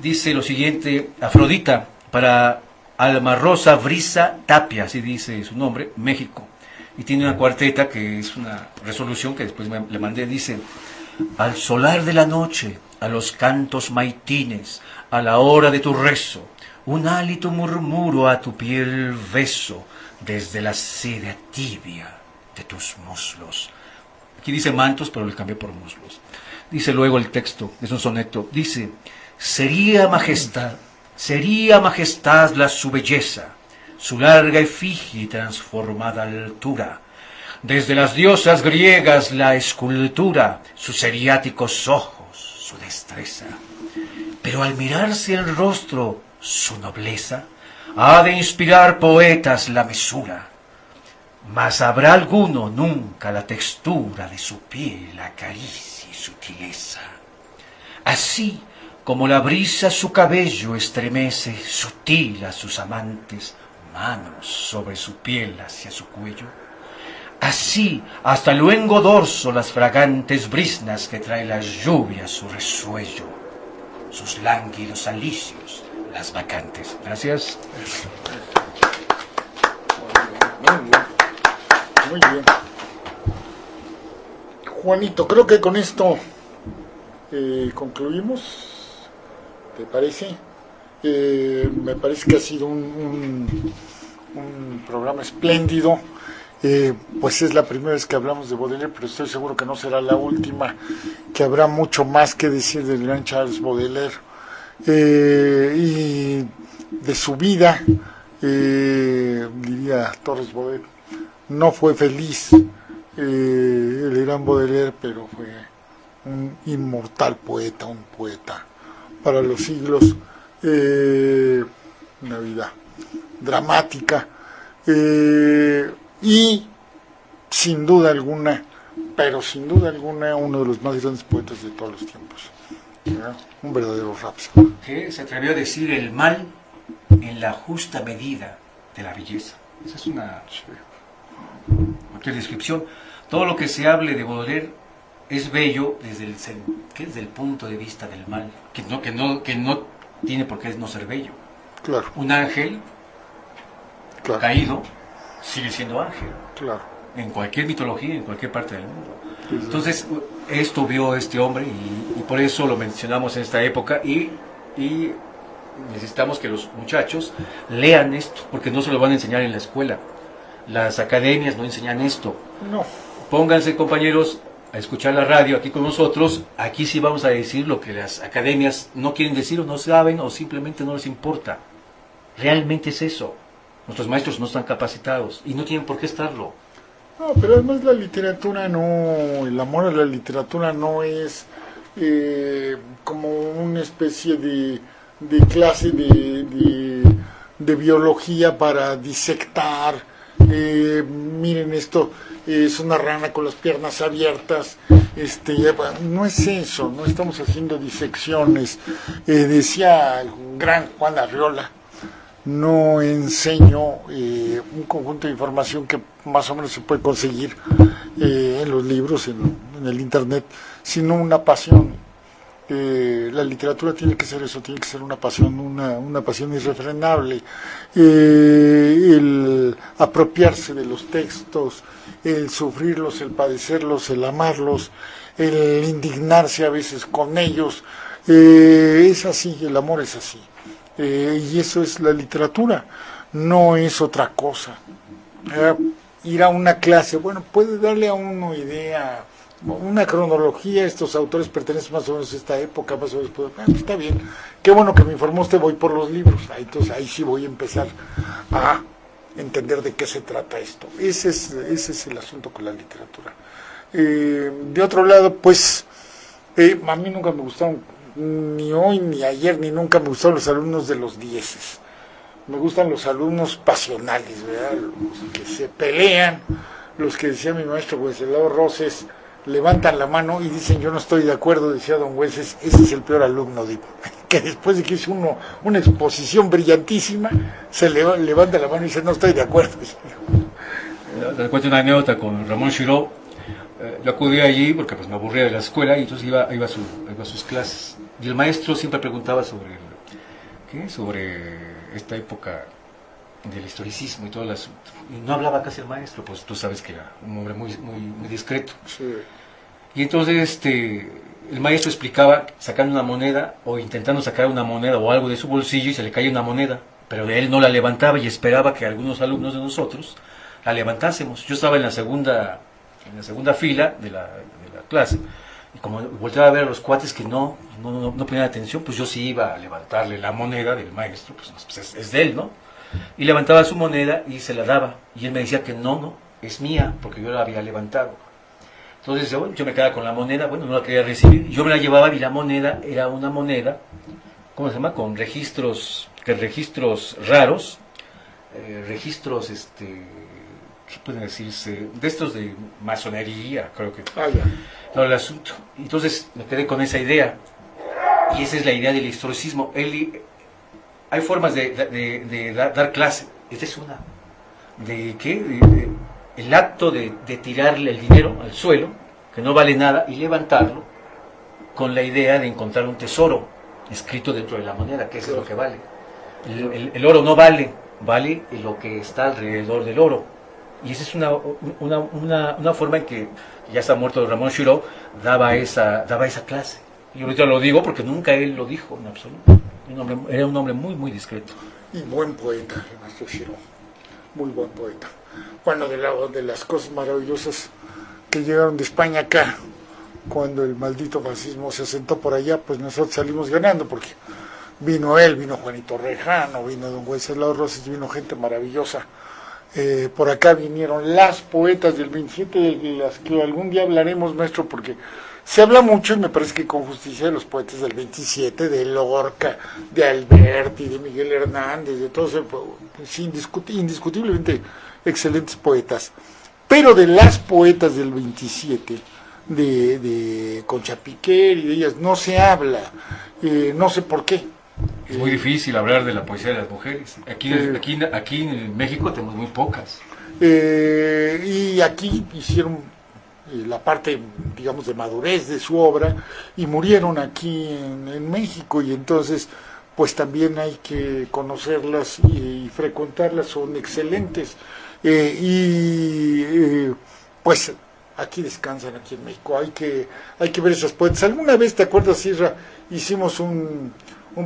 Dice lo siguiente: Afrodita, para Alma Rosa Brisa Tapia, así dice su nombre, México. Y tiene una cuarteta que es una resolución que después le mandé. Dice: al solar de la noche, a los cantos maitines, a la hora de tu rezo, un hálito murmuro a tu piel beso, desde la seda tibia de tus muslos. Aquí dice mantos, pero le cambié por muslos. Dice luego el texto, es un soneto, dice, sería majestad su belleza, su larga efigie transformada altura, desde las diosas griegas la escultura, sus seriáticos ojos, su destreza. Pero al mirarse el rostro, su nobleza, ha de inspirar poetas la mesura. Mas habrá alguno nunca la textura de su piel acaricie sutileza. Así como la brisa su cabello estremece, sutil a sus amantes manos sobre su piel hacia su cuello. Así hasta el luengo dorso las fragantes brisnas que trae las lluvias su resuello, sus lánguidos alicios, las vacantes. Gracias. Muy bien. Muy bien. Juanito, creo que con esto concluimos. ¿Te parece? Me parece que ha sido un programa espléndido. Pues es la primera vez que hablamos de Baudelaire, pero estoy seguro que no será la última, que habrá mucho más que decir del gran Charles Baudelaire y de su vida. Diría Torres Bodet, no fue feliz el gran Baudelaire, pero fue un inmortal poeta, un poeta para los siglos, una vida dramática, y sin duda alguna, uno de los más grandes poetas de todos los tiempos, ¿verdad? Un verdadero Rhapsody. Que se atrevió a decir el mal en la justa medida de la belleza. Esa es una descripción. Todo lo que se hable de Baudelaire es bello desde el punto de vista del mal, que no tiene por qué no ser bello. Claro. Un ángel caído sigue siendo ángel. Claro. En cualquier mitología, en cualquier parte del mundo. Entonces, esto vio este hombre y por eso lo mencionamos en esta época y necesitamos que los muchachos lean esto, porque no se lo van a enseñar en la escuela. Las academias no enseñan esto. No. Pónganse, compañeros, a escuchar la radio aquí con nosotros. Aquí sí vamos a decir lo que las academias no quieren decir o no saben o simplemente no les importa. Realmente es eso. Nuestros maestros no están capacitados y no tienen por qué estarlo. No, pero además la literatura no, el amor a la literatura no es como una especie de clase de biología para disectar. Miren, esto es una rana con las piernas abiertas. No es eso, no estamos haciendo disecciones. Decía el gran Juan Arriola, no enseño un conjunto de información que más o menos se puede conseguir en los libros, en el internet, sino una pasión. La literatura tiene que ser eso, tiene que ser una pasión, una pasión irrefrenable. El apropiarse de los textos, el sufrirlos, el padecerlos, el amarlos, el indignarse a veces con ellos, es así, el amor es así. Y eso es la literatura, no es otra cosa. Ir a una clase, bueno, puede darle a uno idea, una cronología. Estos autores pertenecen más o menos a esta época, más o menos, está bien, qué bueno que me informó usted, voy por los libros. Entonces ahí sí voy a empezar a entender de qué se trata esto. Ese es el asunto con la literatura. De otro lado, pues a mí nunca me gustaron, ni hoy, ni ayer, ni nunca me gustaron los alumnos de los 10. Me gustan los alumnos pasionales, ¿verdad? Los que se pelean, los que decía mi maestro Wenceslao Roses, levantan la mano y dicen yo no estoy de acuerdo, decía don Wences. Ese es el peor alumno, digo, que después de que hizo una exposición brillantísima, se levanta la mano y dice no estoy de acuerdo. Te cuento una anécdota con Ramón Chiró. Yo acudí allí porque pues me aburría de la escuela y entonces iba a sus clases. Y el maestro siempre preguntaba sobre esta época del historicismo y todo el asunto. Y no hablaba casi el maestro, pues tú sabes que era un hombre muy discreto. Sí. Y entonces el maestro explicaba sacando una moneda o intentando sacar una moneda o algo de su bolsillo y se le caía una moneda, pero él no la levantaba y esperaba que algunos alumnos de nosotros la levantásemos. Yo estaba en la segunda fila de la clase y como volteaba a ver a los cuates que no ponían atención, pues yo sí iba a levantarle la moneda del maestro, pues es de él, ¿no? Y levantaba su moneda y se la daba y él me decía que no, es mía porque yo la había levantado. Entonces yo me quedaba con la moneda, bueno, no la quería recibir, yo me la llevaba y la moneda era una moneda, ¿cómo se llama? Con registros raros, registros, ¿qué pueden decirse? De estos de masonería, creo que. No, el asunto. Entonces me quedé con esa idea, y esa es la idea del historicismo. Hay formas de dar clase, esta es una. ¿De qué? El acto de tirarle el dinero al suelo, que no vale nada, y levantarlo con la idea de encontrar un tesoro escrito dentro de la moneda, que eso es lo que vale. El oro no vale lo que está alrededor del oro. Y esa es una forma en que ya está muerto Ramón Shiró, daba esa clase. Y ahorita lo digo porque nunca él lo dijo en absoluto. Era un hombre muy, muy discreto. Y buen poeta, el maestro Shiró. Muy buen poeta. Bueno, de las cosas maravillosas que llegaron de España acá, cuando el maldito fascismo se asentó por allá, pues nosotros salimos ganando, porque vino él, vino Juanito Rejano, vino don Wenceslao Rosas, vino gente maravillosa. Por acá vinieron las poetas del 27, de las que algún día hablaremos, maestro, porque se habla mucho, y me parece que con justicia, de los poetas del 27, de Lorca, de Alberti, de Miguel Hernández, de todos, pues, indiscutiblemente excelentes poetas. Pero de las poetas del 27, de Concha Piquer y de ellas, no se habla, no sé por qué. Es muy difícil hablar de la poesía de las mujeres. Aquí en México tenemos muy pocas. Y aquí hicieron la parte, digamos, de madurez de su obra y murieron aquí en México, y entonces pues también hay que conocerlas y frecuentarlas, son excelentes. Pues aquí descansan, aquí en México, hay que ver esas poetas. ¿Alguna vez, te acuerdas, Isra, hicimos un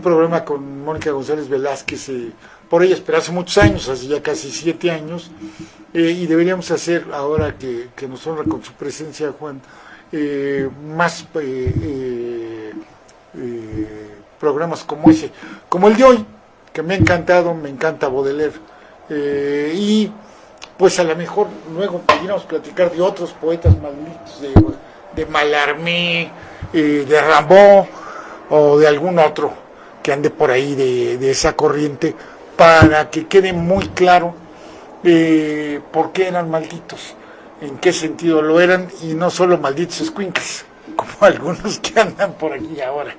programa con Mónica González Velázquez, por ella, pero hace muchos años, hace ya casi 7 años, y deberíamos hacer, ahora que nos honra con su presencia, Juan, más programas como ese, como el de hoy, que me ha encantado, me encanta Baudelaire, y pues a lo mejor luego pudiéramos platicar de otros poetas malditos, de Mallarmé, de Rimbaud, o de algún otro que ande por ahí de esa corriente, para que quede muy claro por qué eran malditos, en qué sentido lo eran, y no solo malditos escuincles, como algunos que andan por aquí ahora.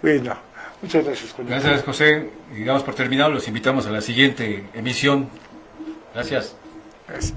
Bueno, muchas gracias, Juan. Gracias, José. Y damos por terminado, los invitamos a la siguiente emisión. Gracias. Gracias.